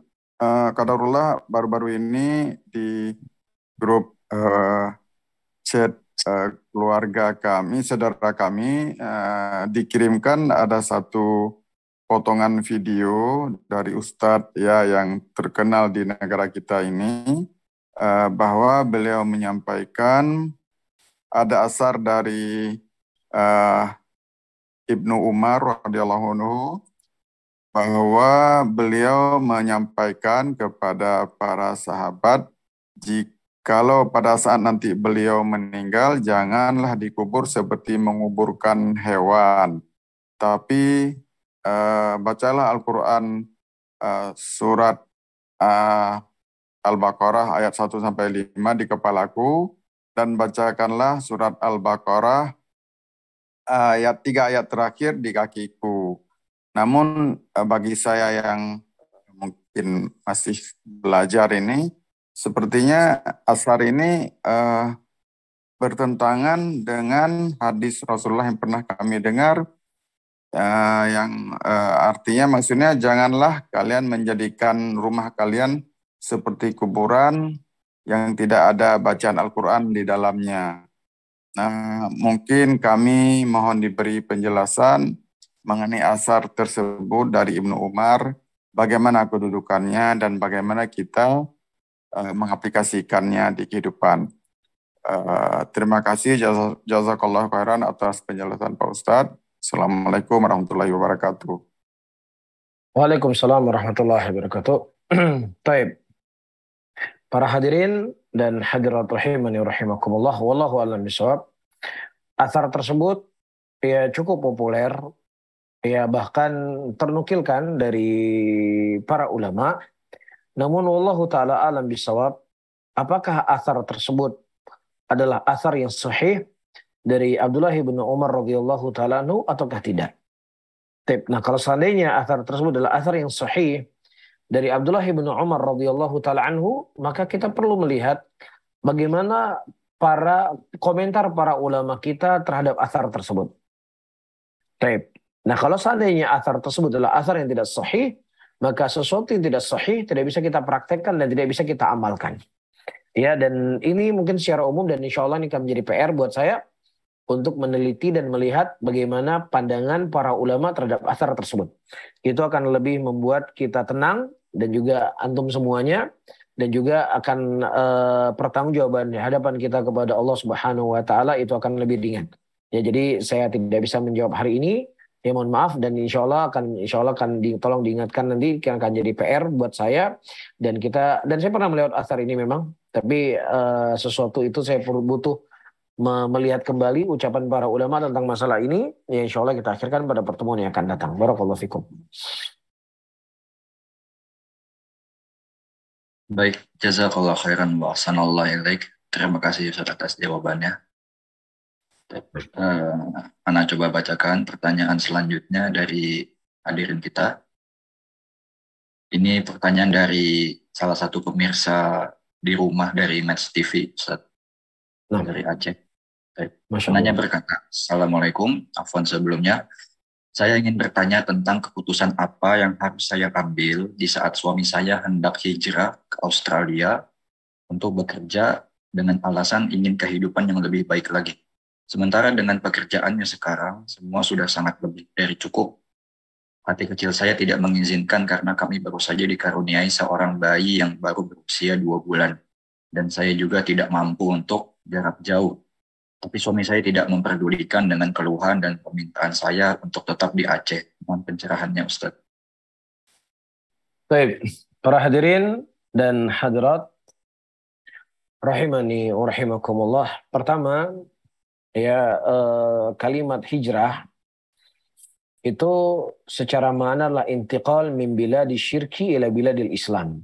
qadarullah baru-baru ini di grup chat keluarga kami, saudara kami, dikirimkan ada satu potongan video dari Ustadz yang terkenal di negara kita ini, bahwa beliau menyampaikan ada asar dari Ibnu Umar radhiyallahu anhu, bahwa beliau menyampaikan kepada para sahabat, jikalau pada saat nanti beliau meninggal, janganlah dikubur seperti menguburkan hewan, tapi bacalah Al-Quran surat Al-Baqarah ayat 1-5 di kepalaku, dan bacakanlah surat Al-Baqarah ayat 3 ayat terakhir di kakiku. Namun bagi saya yang mungkin masih belajar ini, sepertinya asar ini bertentangan dengan hadis Rasulullah yang pernah kami dengar, yang artinya maksudnya janganlah kalian menjadikan rumah kalian seperti kuburan yang tidak ada bacaan Al-Quran di dalamnya. Nah, mungkin kami mohon diberi penjelasan mengenai asar tersebut dari Ibnu Umar, bagaimana kedudukannya dan bagaimana kita mengaplikasikannya di kehidupan. Terima kasih, jazakallah khairan atas penjelasan Pak Ustadz. Assalamualaikum warahmatullahi wabarakatuh. Waalaikumsalam warahmatullahi wabarakatuh. Taib. Para hadirin dan hadirat rahimani rahimakumullah, wallahu a'lam bishawab. Asar tersebut cukup populer, bahkan ternukilkan dari para ulama. Namun wallahu taala a'lam bishawab, apakah asar tersebut adalah asar yang sahih dari Abdullah bin Umar radhiyallahu taala anhu ataukah tidak? Nah, kalau seandainya athar tersebut adalah athar yang sahih dari Abdullah bin Umar radhiyallahu taala anhu, maka kita perlu melihat bagaimana komentar para ulama kita terhadap athar tersebut. Nah, kalau seandainya athar tersebut adalah athar yang tidak sahih, maka sesuatu yang tidak sahih tidak bisa kita praktekkan dan tidak bisa kita amalkan. Ya, dan ini mungkin secara umum dan insya Allah ini akan menjadi PR buat saya untuk meneliti dan melihat bagaimana pandangan para ulama terhadap athar tersebut. Itu akan lebih membuat kita tenang dan juga antum semuanya, dan juga akan pertanggungjawaban di hadapan kita kepada Allah Subhanahu wa taala itu akan lebih ringan. Ya, jadi saya tidak bisa menjawab hari ini. Ya, mohon maaf, dan insya Allah akan tolong diingatkan nanti, akan jadi PR buat saya dan saya pernah melewat athar ini memang, tapi sesuatu itu saya butuh melihat kembali ucapan para ulama tentang masalah ini. Ya, insya Allah kita akhirkan pada pertemuan yang akan datang. Barakallahu fikum. Baik, jazakallah khairan wa ahsanallahu ilaik. Terima kasih Ustaz atas jawabannya. Ana coba bacakan pertanyaan selanjutnya dari hadirin kita. Ini pertanyaan dari salah satu pemirsa di rumah dari Match TV, Ustaz, dari Aceh. Penanya berkata, Assalamualaikum, afwan sebelumnya. Saya ingin bertanya tentang keputusan apa yang harus saya ambil di saat suami saya hendak hijrah ke Australia untuk bekerja dengan alasan ingin kehidupan yang lebih baik lagi. Sementara dengan pekerjaannya sekarang, semua sudah sangat lebih dari cukup. Hati kecil saya tidak mengizinkan karena kami baru saja dikaruniai seorang bayi yang baru berusia 2 bulan. Dan saya juga tidak mampu untuk jarak jauh. Tapi suami saya tidak memperdulikan dengan keluhan dan permintaan saya untuk tetap di Aceh. Mohon pencerahannya, Ustaz. Baik, para hadirin dan hadirat rahimani wa rahimakumullah. Pertama, ya, kalimat hijrah itu secara makna adalah intiqal min biladi syirki ila biladil Islam.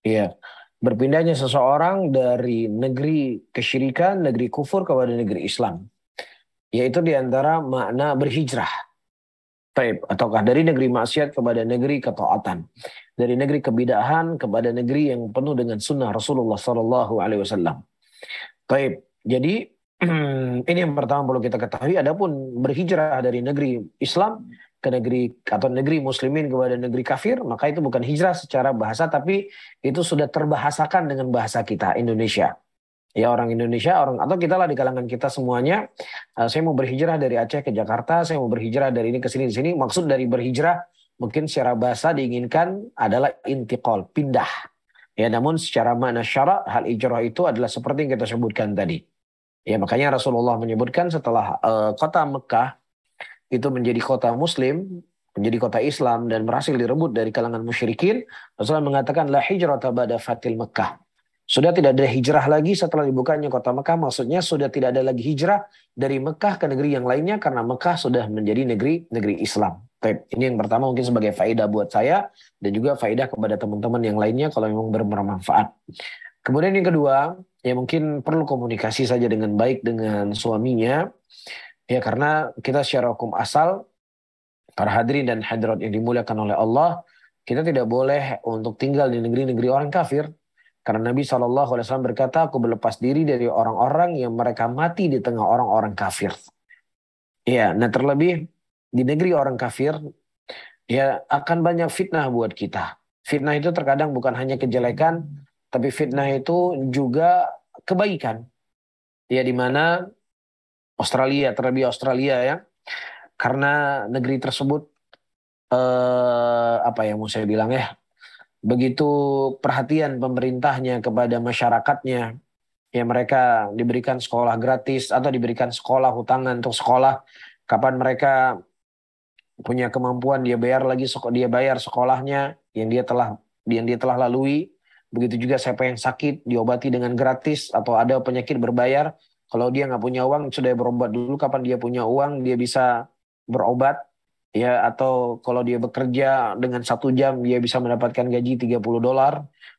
Ya, berpindahnya seseorang dari negeri kesyirikan, negeri kufur kepada negeri Islam. Yaitu diantara makna berhijrah. Ataukah dari negeri maksiat kepada negeri ketaatan. Dari negeri kebidahan kepada negeri yang penuh dengan sunnah Rasulullah SAW. Jadi ini yang pertama perlu kita ketahui. Adapun berhijrah dari negeri Islam ke negeri atau negeri muslimin kepada negeri kafir, maka itu bukan hijrah secara bahasa, tapi itu sudah terbahasakan dengan bahasa kita Indonesia. Ya, orang Indonesia, atau kita lah di kalangan kita semuanya. Saya mau berhijrah dari Aceh ke Jakarta, saya mau berhijrah dari ini ke sini, di sini. Maksud dari berhijrah mungkin secara bahasa diinginkan adalah intiqal, pindah. Ya, namun secara makna syara, hal hijrah itu adalah seperti yang kita sebutkan tadi. Ya, makanya Rasulullah menyebutkan setelah kota Mekah itu menjadi kota muslim, menjadi kota Islam dan berhasil direbut dari kalangan musyrikin, Rasulullah mengatakan la hijrata ba'da fatil Mekah. Sudah tidak ada hijrah lagi setelah dibukanya kota Mekah, maksudnya sudah tidak ada lagi hijrah dari Mekah ke negeri yang lainnya karena Mekah sudah menjadi negeri Islam. Ini yang pertama mungkin sebagai faedah buat saya dan juga faedah kepada teman-teman yang lainnya kalau memang bermanfaat. Kemudian yang kedua, ya mungkin perlu komunikasi saja dengan baik dengan suaminya. Ya, karena kita secara hukum asal, para hadirin dan hadirat yang dimuliakan oleh Allah, kita tidak boleh untuk tinggal di negeri-negeri orang kafir. Karena Nabi SAW berkata, aku berlepas diri dari orang-orang yang mereka mati di tengah orang-orang kafir. Ya, nah terlebih di negeri orang kafir, ya akan banyak fitnah buat kita. Fitnah itu terkadang bukan hanya kejelekan, tapi fitnah itu juga kebaikan. Ya, di mana Australia, terlebih Australia ya, karena negeri tersebut apa yang mau saya bilang ya, begitu perhatian pemerintahnya kepada masyarakatnya, ya mereka diberikan sekolah gratis atau diberikan sekolah hutangan untuk sekolah, kapan mereka punya kemampuan dia bayar sekolahnya yang dia telah lalui. Begitu juga siapa yang sakit diobati dengan gratis, atau ada penyakit berbayar. Kalau dia nggak punya uang, sudah berobat dulu. Kapan dia punya uang, dia bisa berobat. Ya, atau kalau dia bekerja dengan 1 jam, dia bisa mendapatkan gaji $30,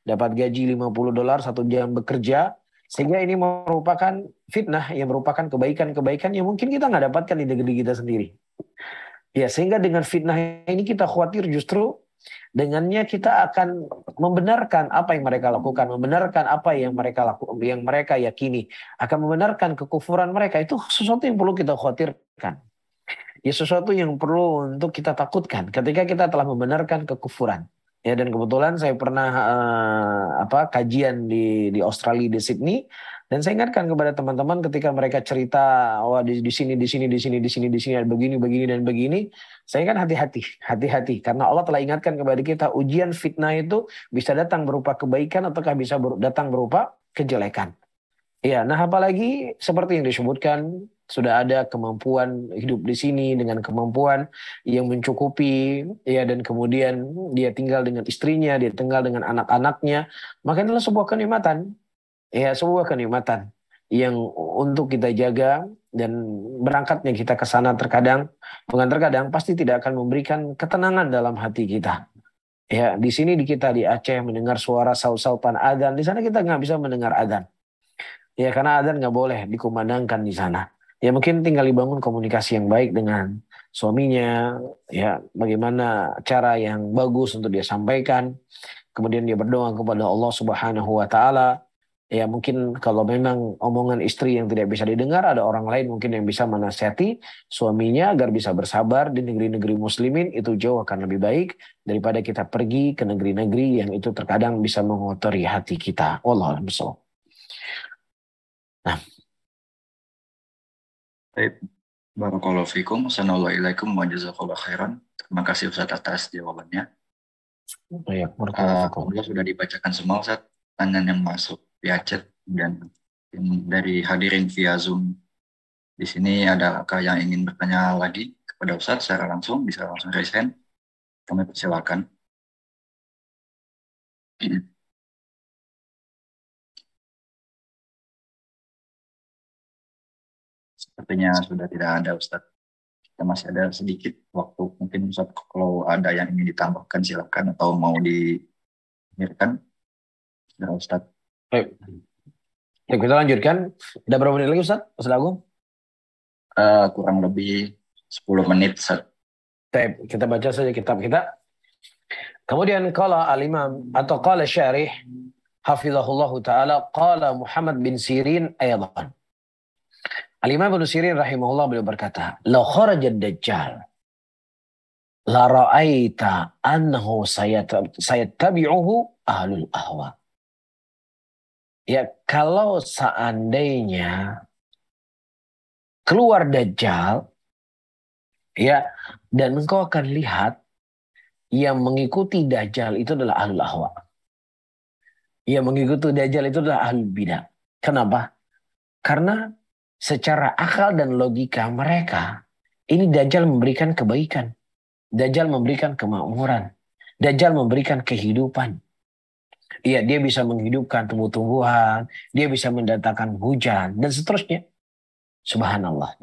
dapat gaji $50 1 jam bekerja. Sehingga ini merupakan fitnah, yang merupakan kebaikan-kebaikan yang mungkin kita nggak dapatkan di negeri kita sendiri. Ya, sehingga dengan fitnah ini kita khawatir justru dengannya kita akan membenarkan apa yang mereka lakukan, membenarkan apa yang mereka lakukan, yang mereka yakini, akan membenarkan kekufuran mereka. Itu sesuatu yang perlu kita khawatirkan. Ya, sesuatu yang perlu untuk kita takutkan ketika kita telah membenarkan kekufuran. Ya, dan kebetulan saya pernah kajian di Australia, di Sydney, dan saya ingatkan kepada teman-teman ketika mereka cerita, wah di sini ada begini dan begini, saya kan hati-hati karena Allah telah ingatkan kepada kita ujian fitnah itu bisa datang berupa kebaikan ataukah bisa datang berupa kejelekan. Ya, nah apalagi seperti yang disebutkan sudah ada kemampuan hidup di sini dengan kemampuan yang mencukupi, ya, dan kemudian dia tinggal dengan istrinya, dia tinggal dengan anak-anaknya, maka adalah sebuah kenikmatan, ya, sebuah kenikmatan yang untuk kita jaga. Dan berangkatnya kita ke sana terkadang pasti tidak akan memberikan ketenangan dalam hati kita. Ya, di sini kita di Aceh mendengar suara saut-sautan adzan, di sana kita nggak bisa mendengar adzan. Ya, karena adzan nggak boleh dikumandangkan di sana. Ya, mungkin tinggal dibangun komunikasi yang baik dengan suaminya. Ya, bagaimana cara yang bagus untuk dia sampaikan. Kemudian dia berdoa kepada Allah Subhanahu wa Ta'ala. Ya, mungkin kalau memang omongan istri yang tidak bisa didengar, ada orang lain mungkin yang bisa menasihati suaminya agar bisa bersabar di negeri-negeri muslimin. Itu jauh akan lebih baik daripada kita pergi ke negeri-negeri yang itu terkadang bisa mengotori hati kita. Wallahu a'lam bishawab. Nah, Baik. Barakallahu fikum. Assalamualaikum wajazakallahu khairan. Terima kasih Ustaz atas jawabannya. ya, barakallahu fikum. Alhamdulillah sudah dibacakan semua Ustaz pertanyaan yang masuk via chat dan dari hadirin via Zoom. Di sini adakah yang ingin bertanya lagi kepada Ustaz secara langsung, bisa langsung raise hand. Kami persilakan. Sepertinya sudah tidak ada Ustaz. Kita masih ada sedikit waktu. Mungkin Ustaz kalau ada yang ingin ditambahkan silakan atau mau diakhirkan. Sudah Ustaz. Baik. Ya, kita lanjutkan. Ada berapa menit lagi Ustaz? Ustaz Agung? Kurang lebih 10 menit Ustaz. Baik, kita baca saja kitab kita. Kemudian qala al-imam atau qala syarih hafizahullahu taala qala Muhammad bin Sirin aydan. Al-Imam bin Sirin rahimahullah beliau berkata, "La kharaja ad-dajjal la ra'aita annahu sayattabi'uhu ahlul ahwa." Ya, kalau seandainya keluar Dajjal, ya, dan engkau akan lihat yang mengikuti Dajjal itu adalah ahlul ahwa. Yang mengikuti Dajjal itu adalah ahlul bidah. Kenapa? Karena secara akal dan logika mereka, ini Dajjal memberikan kebaikan. Dajjal memberikan kemakmuran. Dajjal memberikan kehidupan. Iya, dia bisa menghidupkan tumbuh-tumbuhan, dia bisa mendatangkan hujan, dan seterusnya. Subhanallah.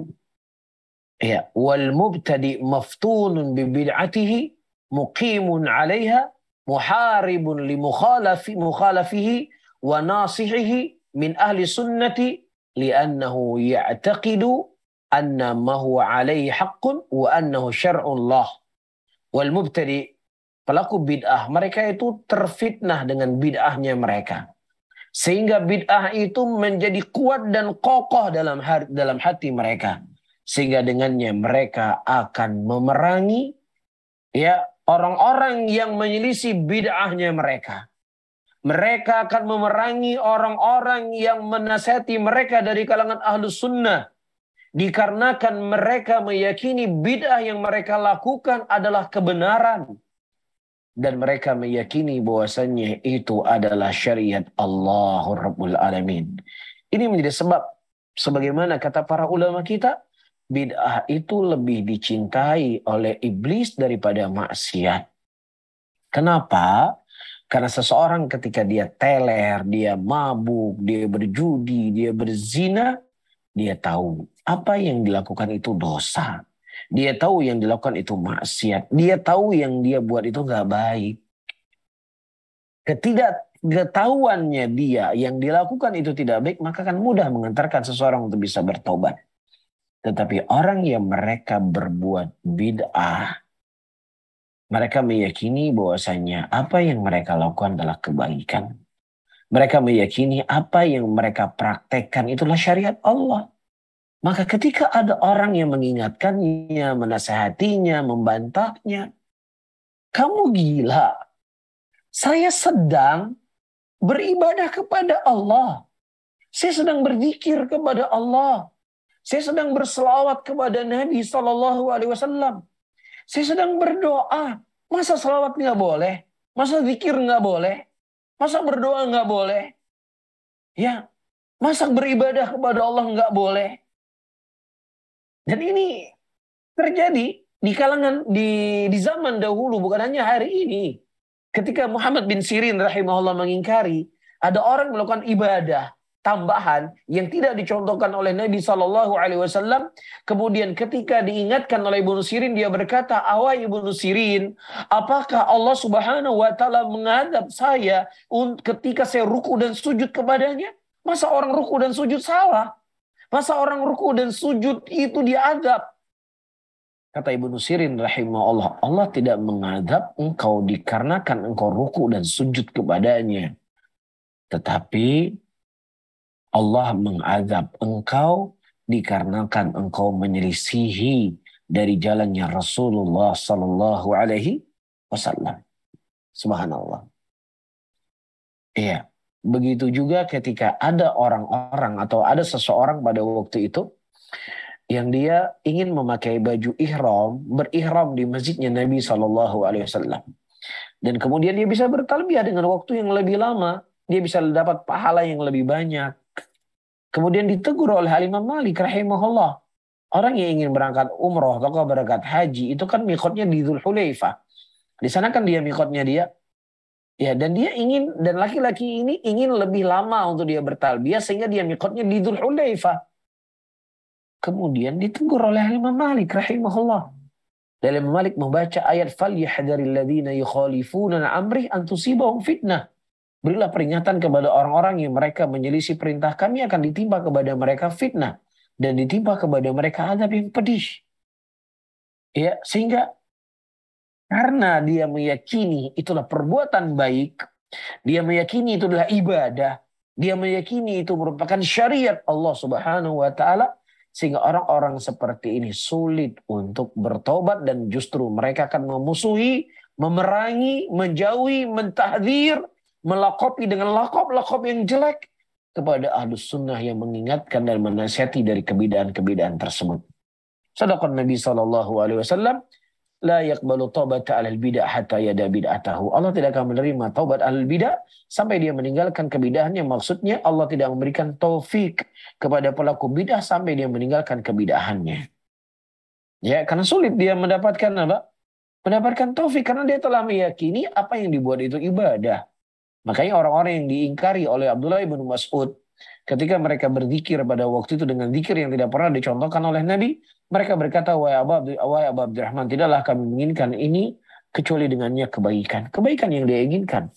Ya, wal mubtadi maftunun bi bid'atihi muqimun 'alaiha muharibun li mukhalafihi wa nasihihi min ahli sunnati li'annahu ya'taqidu anna ma huwa 'alaihi haqqun wa annahu syar'ullah. Wal mubtadi, pelaku bid'ah, mereka itu terfitnah dengan bid'ahnya mereka. Sehingga bid'ah itu menjadi kuat dan kokoh dalam hati mereka. Sehingga dengannya mereka akan memerangi, ya, orang-orang yang menyelisih bid'ahnya mereka. Mereka akan memerangi orang-orang yang menasihati mereka dari kalangan ahlus sunnah. Dikarenakan mereka meyakini bid'ah yang mereka lakukan adalah kebenaran. Dan mereka meyakini bahwasannya itu adalah syariat Allah Rabbul Alamin. Ini menjadi sebab, sebagaimana kata para ulama kita, bid'ah itu lebih dicintai oleh iblis daripada maksiat. Kenapa? Karena seseorang ketika dia teler, dia mabuk, dia berjudi, dia berzina, dia tahu apa yang dilakukan itu dosa. Dia tahu yang dilakukan itu maksiat. Dia tahu yang dia buat itu nggak baik. Ketidakketahuannya dia yang dilakukan itu tidak baik, maka akan mudah mengantarkan seseorang untuk bisa bertobat. Tetapi orang yang mereka berbuat bid'ah, mereka meyakini bahwasanya apa yang mereka lakukan adalah kebaikan. Mereka meyakini apa yang mereka praktekkan itulah syariat Allah. Maka ketika ada orang yang mengingatkannya, menasehatinya, membantahnya, kamu gila. Saya sedang beribadah kepada Allah. Saya sedang berzikir kepada Allah. Saya sedang berselawat kepada Nabi SAW. Saya sedang berdoa. Masa selawat nggak boleh? Masa zikir nggak boleh? Masa berdoa nggak boleh? Ya, masa beribadah kepada Allah nggak boleh? Dan ini terjadi di kalangan di zaman dahulu, bukan hanya hari ini. Ketika Muhammad bin Sirin rahimahullah mengingkari ada orang melakukan ibadah tambahan yang tidak dicontohkan oleh Nabi SAW. Kemudian ketika diingatkan oleh Ibnu Sirin, dia berkata, "Awai Ibnu Sirin, apakah Allah Subhanahu wa taala mengadab saya ketika saya ruku dan sujud kepadanya? Masa orang ruku dan sujud salah? Masa orang ruku dan sujud itu diadab?" Kata Ibnu Sirin rahimahullah, Allah tidak mengadab engkau dikarenakan engkau ruku dan sujud kepadanya. Tetapi Allah mengadab engkau dikarenakan engkau menyelisihi dari jalannya Rasulullah sallallahu alaihi wasallam. Subhanallah. Iya. Begitu juga ketika ada orang-orang atau ada seseorang pada waktu itu yang dia ingin memakai baju ihram, berihram di masjidnya Nabi SAW. Dan kemudian dia bisa bertalbiyah dengan waktu yang lebih lama. Dia bisa dapat pahala yang lebih banyak. Kemudian ditegur oleh Imam Malik rahimahullah. Orang yang ingin berangkat umroh atau berangkat haji, itu kan miqatnya di Dzulhulaifah. Di sana kan dia miqatnya dia. Ya, dan dia ingin, dan laki-laki ini ingin lebih lama untuk dia bertalbiyah sehingga dia miqatnya di Dzulhulaifah. Kemudian ditegur oleh Imam Malik rahimahullah. Dan Imam Malik membaca ayat falyahdharil ladzina yukhalifuna an amrih an tusibahum fitnah. Berilah peringatan kepada orang-orang yang mereka menyelisih perintah kami akan ditimpa kepada mereka fitnah dan ditimpa kepada mereka azab yang pedih. Ya, sehingga karena dia meyakini itulah perbuatan baik, dia meyakini itu adalah ibadah, dia meyakini itu merupakan syariat Allah Subhanahu wa taala, sehingga orang-orang seperti ini sulit untuk bertobat dan justru mereka akan memusuhi, memerangi, menjauhi, mentahdzir, melakopi dengan lakop-lakop yang jelek kepada ahlus sunnah yang mengingatkan dan menasihati dari kebidaan-kebidaan tersebut. Sadaqan Nabi SAW, la yaqbalu taubata alal bid'ah hatta yada bid'atahu. Allah tidak akan menerima taubat alal bid'ah sampai dia meninggalkan kebidahannya. Maksudnya Allah tidak memberikan taufik kepada pelaku bid'ah sampai dia meninggalkan kebidahannya. Ya, karena sulit dia mendapatkan apa? Mendapatkan taufik karena dia telah meyakini apa yang dibuat itu ibadah. Makanya orang-orang yang diingkari oleh Abdullah bin Mas'ud ketika mereka berzikir pada waktu itu dengan zikir yang tidak pernah dicontohkan oleh Nabi, mereka berkata, wahai Abu Abdurrahman, tidaklah kami menginginkan ini kecuali dengannya kebaikan. Kebaikan yang dia inginkan.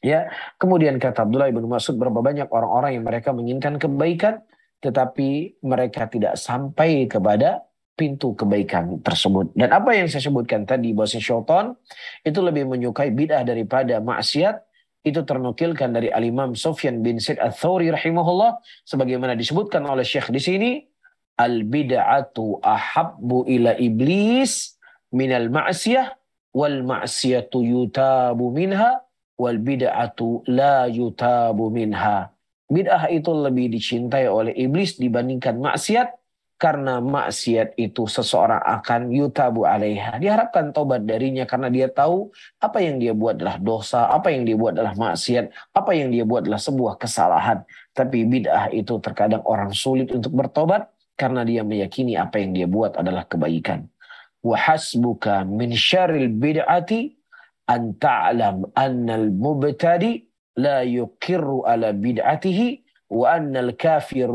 Ya, kemudian kata Abdullah bin Mas'ud, berapa banyak orang-orang yang mereka menginginkan kebaikan, tetapi mereka tidak sampai kepada pintu kebaikan tersebut. Dan apa yang saya sebutkan tadi, bahwa syaitan itu lebih menyukai bid'ah daripada maksiat, itu ternukilkan dari Al-Imam Sufyan bin Sa'id Ats-Tsauri rahimahullah, sebagaimana disebutkan oleh Syekh di sini, al-bid'atu ahabbu ila iblis minal ma'siyah wal ma'siyatu yutabu minha wal bid'atu la yutabu minha. Bid'ah itu lebih dicintai oleh iblis dibandingkan maksiat, karena maksiat itu seseorang akan yutabu alaiha. Diharapkan taubat darinya karena dia tahu apa yang dia buat adalah dosa, apa yang dia buat adalah maksiat, apa yang dia buat adalah sebuah kesalahan. Tapi bid'ah itu terkadang orang sulit untuk bertobat karena dia meyakini apa yang dia buat adalah kebaikan. Wa hasbuka min syarril bid'ati an ta'lam anna al-mubtadi la yuqirru ala bid'atihi wa annal kafir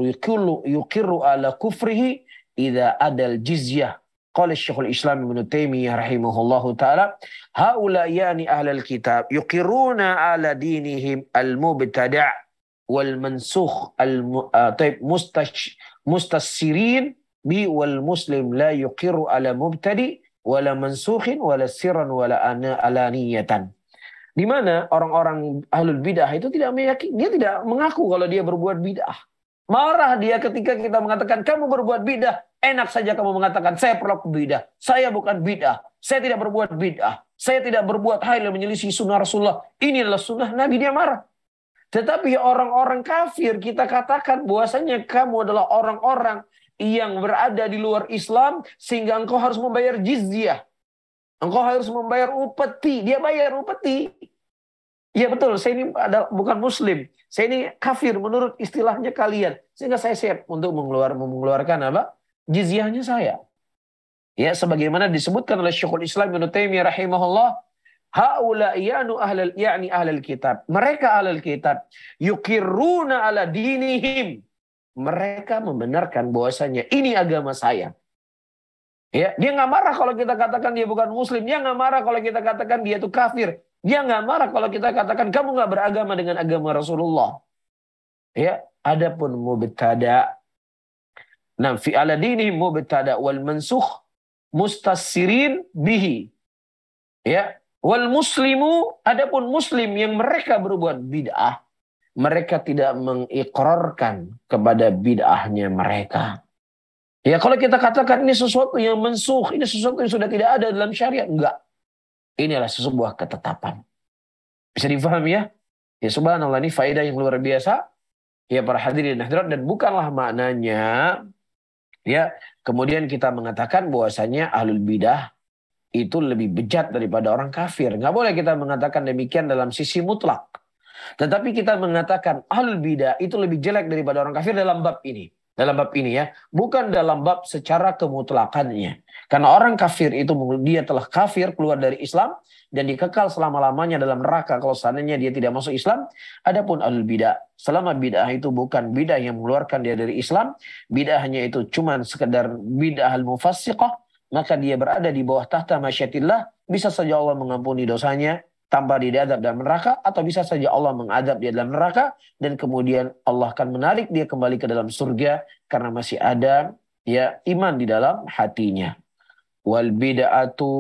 yuqirru ala kufrihi idza adal jizyah. Qala Syekhul Islam Ibnu Taimiyah rahimahullahu taala, haula yani ahlul kitab yuqirruna ala dinihim al-mubtada' wal mansukh al-mustassirin bi wal muslim la yuqirru ala mubtadi wala mansukhin wala sirran wala alaniyatan. Di mana orang-orang ahlul bidah itu tidak meyakini, dia tidak mengaku kalau dia berbuat bidah. Marah dia ketika kita mengatakan kamu berbuat bidah. Enak saja kamu mengatakan saya pelaku bidah. Saya bukan bidah. Saya tidak berbuat bidah. Saya tidak berbuat hal yang menyelisih sunnah Rasulullah. Ini adalah sunnah Nabi, dia marah. Tetapi orang-orang kafir kita katakan bahwasanya kamu adalah orang-orang yang berada di luar Islam sehingga engkau harus membayar jizyah. Engkau harus membayar upeti. Dia bayar upeti. Iya betul, saya ini bukan muslim. Saya ini kafir menurut istilahnya kalian. Sehingga saya siap untuk mengeluarkan apa? Jizyahnya saya. Ya, sebagaimana disebutkan oleh Syekhul Islam Ibnu Taimiyah rahimahullah, haula ya'ni ahlul kitab. Mereka ahlul kitab yukirruna ala dinihim. Mereka membenarkan bahwasanya ini agama saya. Ya, dia nggak marah kalau kita katakan dia bukan muslim. Dia nggak marah kalau kita katakan dia itu kafir. Dia nggak marah kalau kita katakan kamu nggak beragama dengan agama Rasulullah. Ya, adapun mubtada, nah fi ala dini mubtada wal mansukh mustassirin bihi. Ya, wal muslimu, adapun muslim yang mereka berbuat bid'ah, mereka tidak mengikrarkan kepada bid'ahnya mereka. Ya, kalau kita katakan ini sesuatu yang mansukh, ini sesuatu yang sudah tidak ada dalam syariat, enggak. Ini adalah sebuah ketetapan. Bisa difahami ya? Ya subhanallah, ini faedah yang luar biasa. Ya para hadirin dan hadirat, dan bukanlah maknanya ya kemudian kita mengatakan bahwasanya ahlul bidah itu lebih bejat daripada orang kafir. Enggak boleh kita mengatakan demikian dalam sisi mutlak. Tetapi kita mengatakan ahlul bidah itu lebih jelek daripada orang kafir dalam bab ini. Dalam bab ini ya, bukan dalam bab secara kemutlakannya. Karena orang kafir itu dia telah kafir keluar dari Islam dan dikekal selama-lamanya dalam neraka kalau seandainya dia tidak masuk Islam. Adapun ahlul bidah, selama bidah itu bukan bidah yang mengeluarkan dia dari Islam, bidahnya itu cuma sekedar bidah al-mufassiqah, maka dia berada di bawah tahta masyiatillah. Bisa saja Allah mengampuni dosanya tanpa diadab dalam neraka, atau bisa saja Allah mengadab dia dalam neraka dan kemudian Allah akan menarik dia kembali ke dalam surga karena masih ada ya iman di dalam hatinya. Wal bid'atu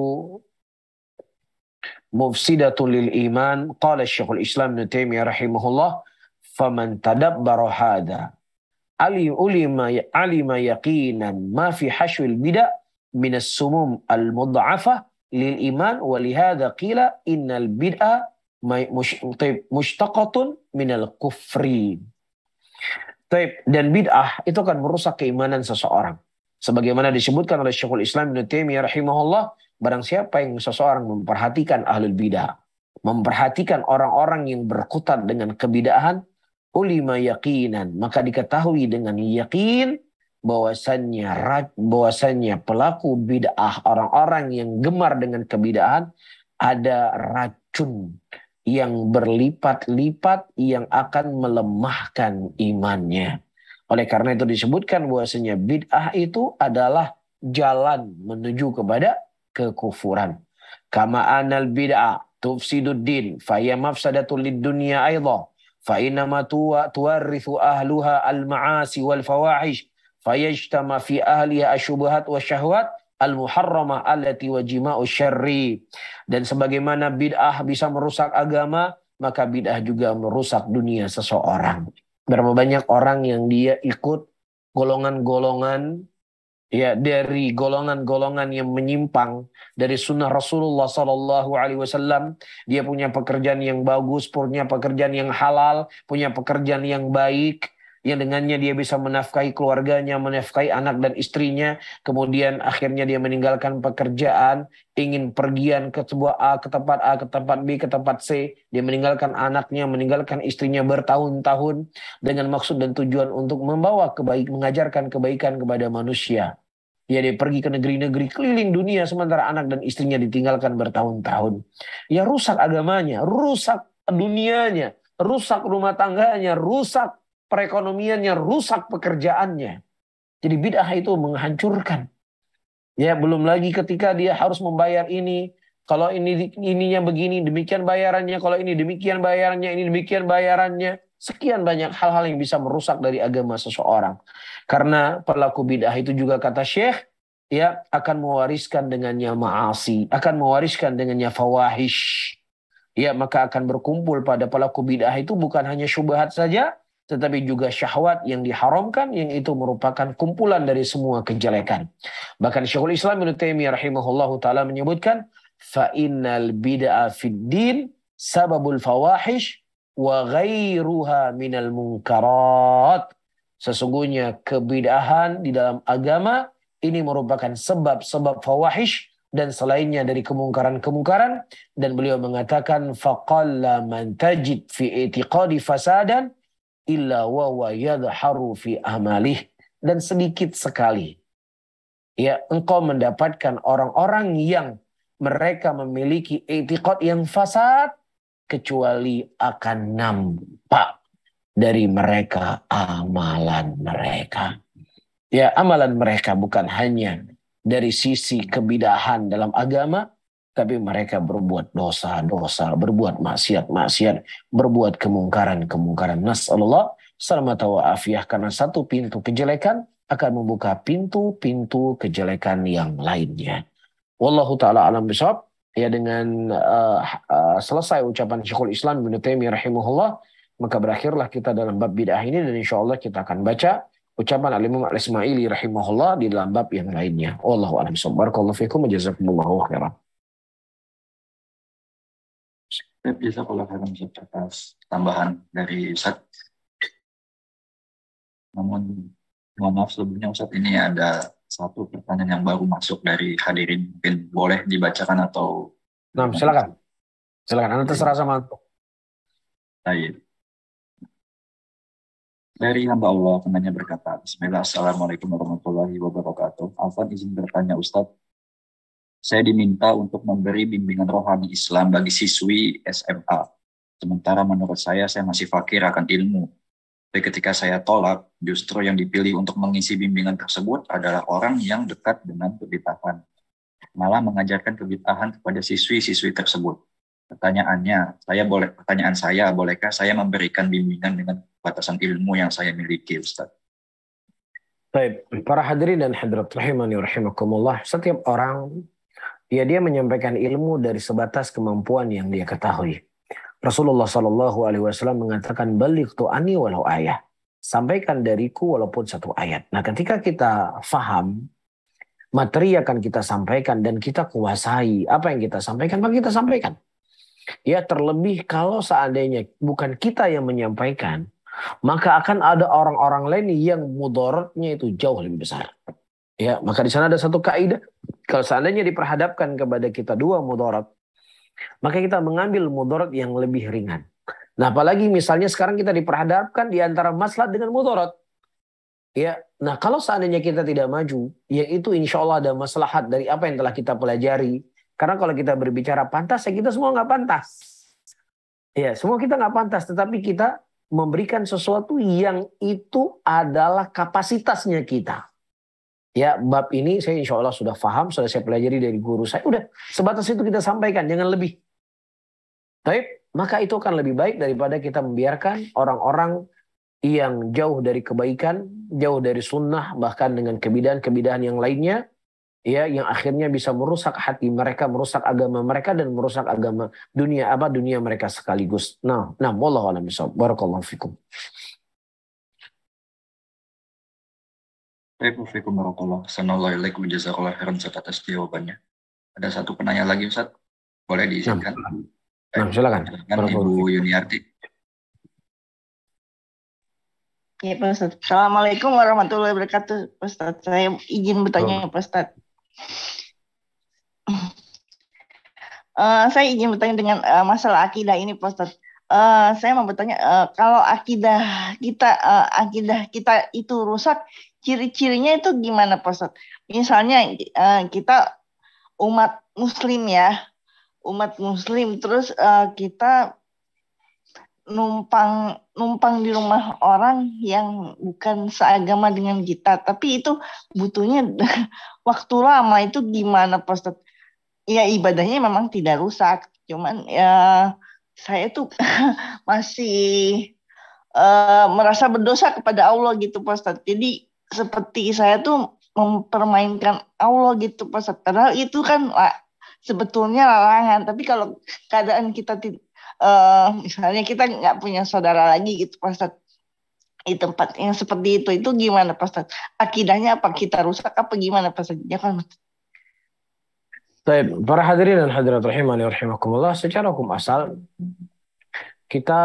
mufsidatun lil iman, qala Syekhul Islam Ibnu Taimiyah rahimahullah, faman tadabbara hadza alima yaqinan ma fi hashwil bid'ah min as-sumum al-mudha'afah lil iman, wa lihadza qila innal bid'ah mushtaqatun minal kufri. Dan bid'ah itu akan merusak keimanan seseorang. Sebagaimana disebutkan oleh Syekhul Islam Ibnu Taimiyah rahimahullah, barang siapa yang seseorang memperhatikan ahlul bidah, memperhatikan orang-orang yang berkutat dengan kebid'ahan, ulima yaqinan, maka diketahui dengan yakin bahwasannya pelaku bid'ah, orang-orang yang gemar dengan kebid'ahan, ada racun yang berlipat-lipat yang akan melemahkan imannya. Oleh karena itu disebutkan bahwasanya bid'ah itu adalah jalan menuju kepada kekufuran. Kama anal bid'ah tufsidud din fa hiya mafsadatul lid dunya aidha fa inma tuwarithu ahluha al ma'asi wal fawahish fayajtama fi ahliha asyubuhat wa syahwat al-muharramah allati wajima'u syarri. Dan sebagaimana bid'ah bisa merusak agama, maka bid'ah juga merusak dunia seseorang. Berapa banyak orang yang dia ikut golongan-golongan ya, dari golongan-golongan yang menyimpang dari sunnah Rasulullah SAW. Dia punya pekerjaan yang bagus, punya pekerjaan yang halal, punya pekerjaan yang baik, yang dengannya dia bisa menafkahi keluarganya, menafkahi anak dan istrinya. Kemudian akhirnya dia meninggalkan pekerjaan, ingin pergian ke sebuah A, ke tempat A, ke tempat B, ke tempat C. Dia meninggalkan anaknya, meninggalkan istrinya bertahun-tahun dengan maksud dan tujuan untuk mengajarkan kebaikan kepada manusia. Dia pergi ke negeri-negeri keliling dunia sementara anak dan istrinya ditinggalkan bertahun-tahun. Ya rusak agamanya, rusak dunianya, rusak rumah tangganya, rusak perekonomiannya, rusak pekerjaannya. Jadi bid'ah itu menghancurkan. Ya, belum lagi ketika dia harus membayar ini, kalau ininya begini, demikian bayarannya, kalau ini demikian bayarannya, ini demikian bayarannya. sekian banyak hal-hal yang bisa merusak dari agama seseorang. Karena pelaku bid'ah itu juga kata Syekh, ya akan mewariskan dengannya ma'asi, akan mewariskan dengannya fawahish. Ya, maka akan berkumpul pada pelaku bid'ah itu bukan hanya syubhat saja, tetapi juga syahwat yang diharamkan, yang itu merupakan kumpulan dari semua kejelekan. Bahkan Syekhul Islam Ibnu Taimiyah rahimahullahu taala menyebutkan, fa innal bid'a fid din sababul fawahish wa ghairuha minal munkarat. Sesungguhnya kebid'ahan di dalam agama ini merupakan sebab-sebab fawahish dan selainnya dari kemungkaran-kemungkaran, dan beliau mengatakan faqalla man tajid fi i'tiqadi fasadan illa wa huwa yadharu fi amalih, dan sedikit sekali ya engkau mendapatkan orang-orang yang mereka memiliki i'tiqad yang fasad kecuali akan nampak dari mereka amalan mereka. Ya, amalan mereka bukan hanya dari sisi kebidahan dalam agama, tapi mereka berbuat dosa-dosa, berbuat maksiat-maksiat, berbuat kemungkaran-kemungkaran. Nas'alullah salamata wa afiyah, karena satu pintu kejelekan akan membuka pintu-pintu kejelekan yang lainnya. Wallahu ta'ala alam bisawab. Ya, dengan selesai ucapan Syekhul Islam Ibnu Taimiyah rahimahullah, maka berakhirlah kita dalam bab bid'ah ini, dan insya Allah kita akan baca ucapan Al-Imam Al-Ismaili rahimahullah di dalam bab yang lainnya. Wallahu a'lam bishawab. Barakallahu fikum wa jazakumullahu khairan. Jazakallahu khairan atas tambahan dari Ustaz. Namun mohon maaf sebelumnya Ustaz, ini ada satu pertanyaan yang baru masuk dari hadirin, mungkin boleh dibacakan atau? Nah, silakan. Silakan, Anda terserah sama antum. Baik. Dari hamba Allah, penanya berkata, Bismillah, Assalamualaikum warahmatullahi wabarakatuh. Afwan izin bertanya Ustadz, saya diminta untuk memberi bimbingan rohani Islam bagi siswi SMA. Sementara menurut saya masih fakir akan ilmu. Tapi ketika saya tolak, justru yang dipilih untuk mengisi bimbingan tersebut adalah orang yang dekat dengan kebid'ahan. Malah mengajarkan kebid'ahan kepada siswi-siswi tersebut. Pertanyaan saya, bolehkah saya memberikan bimbingan dengan batasan ilmu yang saya miliki, Ustaz? Baik, para hadirin dan hadirat rahimani rahimakumullah, setiap orang ya dia menyampaikan ilmu dari sebatas kemampuan yang dia ketahui. Rasulullah Shallallahu Alaihi Wasallam mengatakan, balightu anni walau ayat, sampaikan dariku walaupun satu ayat. Nah, ketika kita faham materi akan kita sampaikan dan kita kuasai apa yang kita sampaikan, maka kita sampaikan. Ya, terlebih kalau seandainya bukan kita yang menyampaikan, maka akan ada orang-orang lain yang mudaratnya itu jauh lebih besar. Ya, maka di sana ada satu kaidah, kalau seandainya diperhadapkan kepada kita dua mudarat, maka kita mengambil mudarat yang lebih ringan. Nah, apalagi misalnya sekarang kita diperhadapkan di antara maslahat dengan mudarat. Ya, nah kalau seandainya kita tidak maju, yaitu insya Allah ada maslahat dari apa yang telah kita pelajari. Karena kalau kita berbicara pantas, ya kita semua nggak pantas. Ya, semua kita nggak pantas, tetapi kita memberikan sesuatu yang itu adalah kapasitasnya kita. Ya, bab ini saya insya Allah sudah paham, sudah saya pelajari dari guru saya. Udah, sebatas itu kita sampaikan, jangan lebih. Baik, maka itu akan lebih baik daripada kita membiarkan orang-orang yang jauh dari kebaikan, jauh dari sunnah, bahkan dengan kebidahan-kebidahan yang lainnya, ya, yang akhirnya bisa merusak hati mereka, merusak agama mereka, dan merusak agama dunia mereka sekaligus. Nah, wallahu a'lam bishawab. Barakallahu fikum. Waalaikumsalam warahmatullahi wabarakatuh. Jazakallahu khairan Ustaz atas jawabannya. Ada satu penanya lagi Ustaz, boleh diizinkan? Nah, silakan. Ibu Yuniarti. Ya, Pak Ustadz. Assalamualaikum warahmatullahi wabarakatuh, Pak Ustadz. Saya izin bertanya, Pak Ustadz. Saya izin bertanya dengan masalah akidah ini, Pak Ustadz. Saya mau bertanya, kalau akidah kita itu rusak, ciri-cirinya itu gimana, Pak Ustadz? Misalnya kita umat Muslim ya, terus kita numpang di rumah orang yang bukan seagama dengan kita, tapi itu butuhnya waktu lama, itu gimana Pak Ustadz? Ya ibadahnya memang tidak rusak, cuman ya saya tuh masih merasa berdosa kepada Allah gitu Pak Ustadz. Jadi seperti saya tuh mempermainkan Allah gitu Pak Ustadz. Padahal itu kan sebetulnya larangan. Tapi kalau keadaan kita misalnya kita nggak punya saudara lagi gitu Pak Ustadz, di tempat yang seperti itu gimana Pak Ustadz? Akidahnya apa kita rusak apa gimana Pak Ustadz? Ya kan? Baik, para hadirin dan hadirat rahimani rahimakumullah, secara hukum asal kita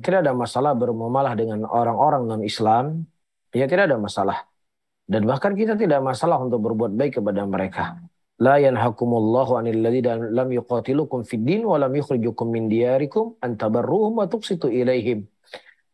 tidak ada masalah bermuamalah dengan orang-orang non-Islam, ya tidak ada masalah. Dan bahkan kita tidak masalah untuk berbuat baik kepada mereka. La yanhakumullahu 'anil ladzina lam yuqatilukum fid din wa lam yukhrijukum min diyarikum an tabarruhum wa tuqsitu ilaihim.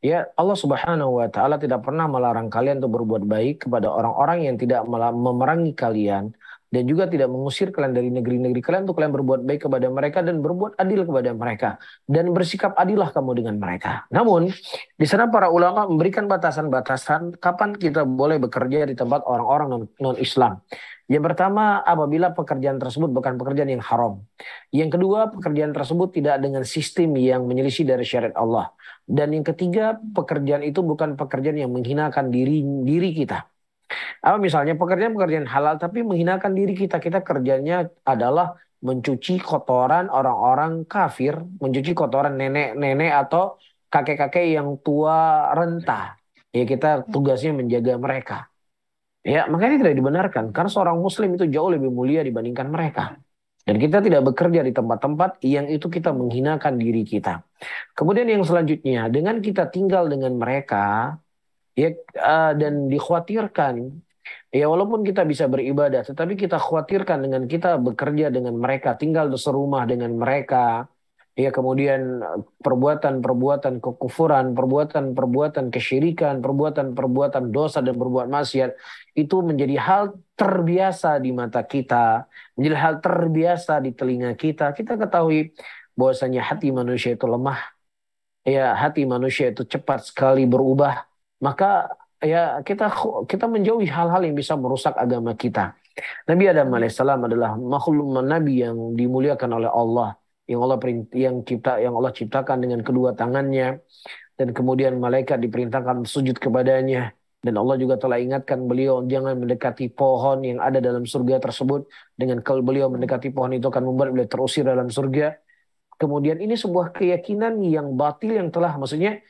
Ya, Allah Subhanahu wa taala tidak pernah melarang kalian untuk berbuat baik kepada orang-orang yang tidak memerangi kalian dan juga tidak mengusir kalian dari negeri-negeri kalian untuk kalian berbuat baik kepada mereka dan berbuat adil kepada mereka dan bersikap adillah kamu dengan mereka. Namun, di sana para ulama memberikan batasan-batasan kapan kita boleh bekerja di tempat orang-orang non-Islam. Yang pertama, apabila pekerjaan tersebut bukan pekerjaan yang haram. Yang kedua, pekerjaan tersebut tidak dengan sistem yang menyelisih dari syariat Allah. Dan yang ketiga, pekerjaan itu bukan pekerjaan yang menghinakan diri kita. Apa misalnya pekerjaan-pekerjaan halal tapi menghinakan diri kita. Kita kerjanya adalah mencuci kotoran orang-orang kafir, mencuci kotoran nenek-nenek atau kakek-kakek yang tua renta. Ya, kita tugasnya menjaga mereka. Ya, makanya tidak dibenarkan karena seorang muslim itu jauh lebih mulia dibandingkan mereka. Dan kita tidak bekerja di tempat-tempat yang itu kita menghinakan diri kita. Kemudian yang selanjutnya, dengan kita tinggal dengan mereka, ya, dan dikhawatirkan, ya walaupun kita bisa beribadah, tetapi kita khawatirkan dengan kita bekerja dengan mereka, tinggal serumah dengan mereka, ya kemudian perbuatan-perbuatan kekufuran, perbuatan-perbuatan kesyirikan, perbuatan-perbuatan dosa dan berbuat maksiat itu menjadi hal terbiasa di mata kita, menjadi hal terbiasa di telinga kita. Kita ketahui bahwasanya hati manusia itu lemah, ya hati manusia itu cepat sekali berubah. Maka ya kita menjauhi hal-hal yang bisa merusak agama kita. Nabi Adam alaihissalam adalah makhluk nabi yang dimuliakan oleh Allah, yang Allah ciptakan dengan kedua tangannya, dan kemudian malaikat diperintahkan sujud kepadanya, dan Allah juga telah ingatkan beliau jangan mendekati pohon yang ada dalam surga tersebut, dengan kalau beliau mendekati pohon itu akan membuat beliau terusir dalam surga. Kemudian ini sebuah keyakinan yang batil yang telah, maksudnya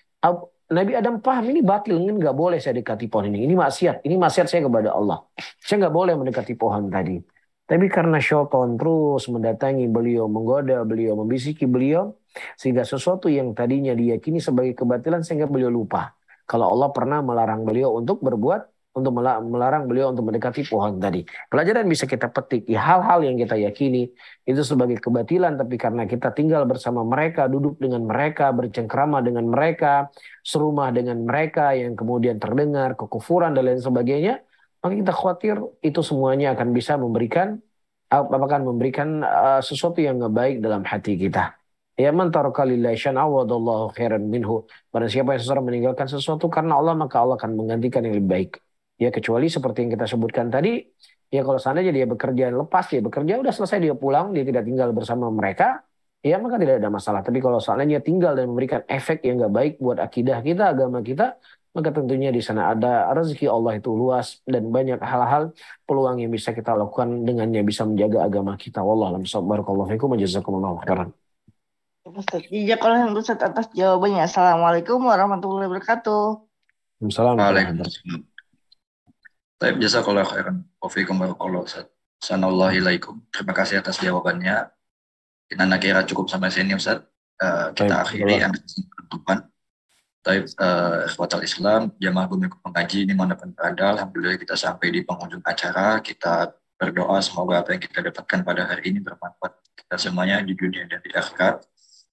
Nabi Adam paham ini batil, ini nggak boleh saya dekati pohon ini maksiat saya kepada Allah, saya nggak boleh mendekati pohon tadi. Tapi karena syaitan terus mendatangi beliau, menggoda beliau, membisiki beliau, sehingga sesuatu yang tadinya diyakini sebagai kebatilan sehingga beliau lupa kalau Allah pernah melarang beliau untuk melarang beliau untuk mendekati pohon tadi. Pelajaran bisa kita petik, hal-hal yang kita yakini itu sebagai kebatilan, tapi karena kita tinggal bersama mereka, duduk dengan mereka, bercengkrama dengan mereka, serumah dengan mereka, yang kemudian terdengar kekufuran dan lain sebagainya, maka kita khawatir itu semuanya akan bisa memberikan sesuatu yang baik dalam hati kita. Ya man taraka lillahi syai'an awadallahu khairan minhu. Barang siapa yang seseorang meninggalkan sesuatu karena Allah, maka Allah akan menggantikan yang lebih baik. Ya kecuali seperti yang kita sebutkan tadi, ya kalau seandainya dia bekerja lepas, dia bekerja udah selesai, dia pulang, dia tidak tinggal bersama mereka, ya maka tidak ada masalah. Tapi kalau seandainya tinggal dan memberikan efek yang nggak baik buat akidah kita, agama kita, maka tentunya di sana ada rezeki Allah itu luas dan banyak hal-hal peluang yang bisa kita lakukan dengannya bisa menjaga agama kita. Wallahu a'lam bishawab. Barakallahu fikum wa jazakumullahu khairan. Ustaz, jazakallahu Ustaz atas jawabannya. Assalamualaikum warahmatullahi wabarakatuh. Waalaikumsalam. Baik, jazakallahu khairan. Wafikum barakallahu Ustaz. Sanallahilaikum. Terima kasih atas jawabannya. Kita kira cukup sampai sini Ustaz. Kita akhiri penutupan. Taib ikhwatal Islam, jamaah bumi pengaji ini manapun berada, alhamdulillah kita sampai di penghujung acara. Kita berdoa semoga apa yang kita dapatkan pada hari ini bermanfaat kita semuanya di dunia dan di akhirat.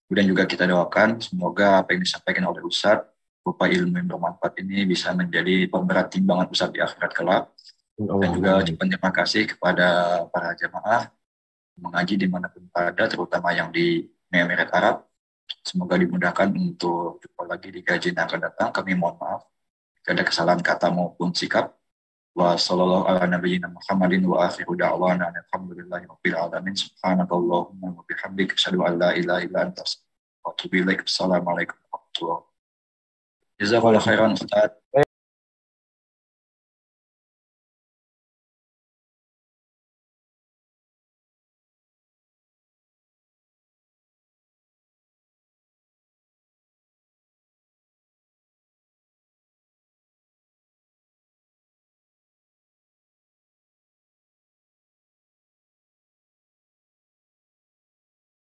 Kemudian juga kita doakan semoga apa yang disampaikan oleh Ustadz berupa ilmu yang bermanfaat ini bisa menjadi pemberat timbangan Ustadz di akhirat kelak. Dan juga ucapan terima kasih kepada para jamaah mengaji dimanapun berada, terutama yang di Emirat Arab. Semoga dimudahkan untuk jumpa lagi di kajian yang akan datang. Kami mohon maaf jika ada kesalahan kata maupun sikap. Wa sallallahu ala nabiyyina Muhammadin wa akhiru da'wana alhamdulillahi rabbil alamin. Subhanakallahumma wa bihamdika asyhadu an la ilaha illa anta astaghfiruka wa atubu ilaik. Assalamualaikum warahmatullahi wabarakatuh. Jazakallah khairan Ustaz.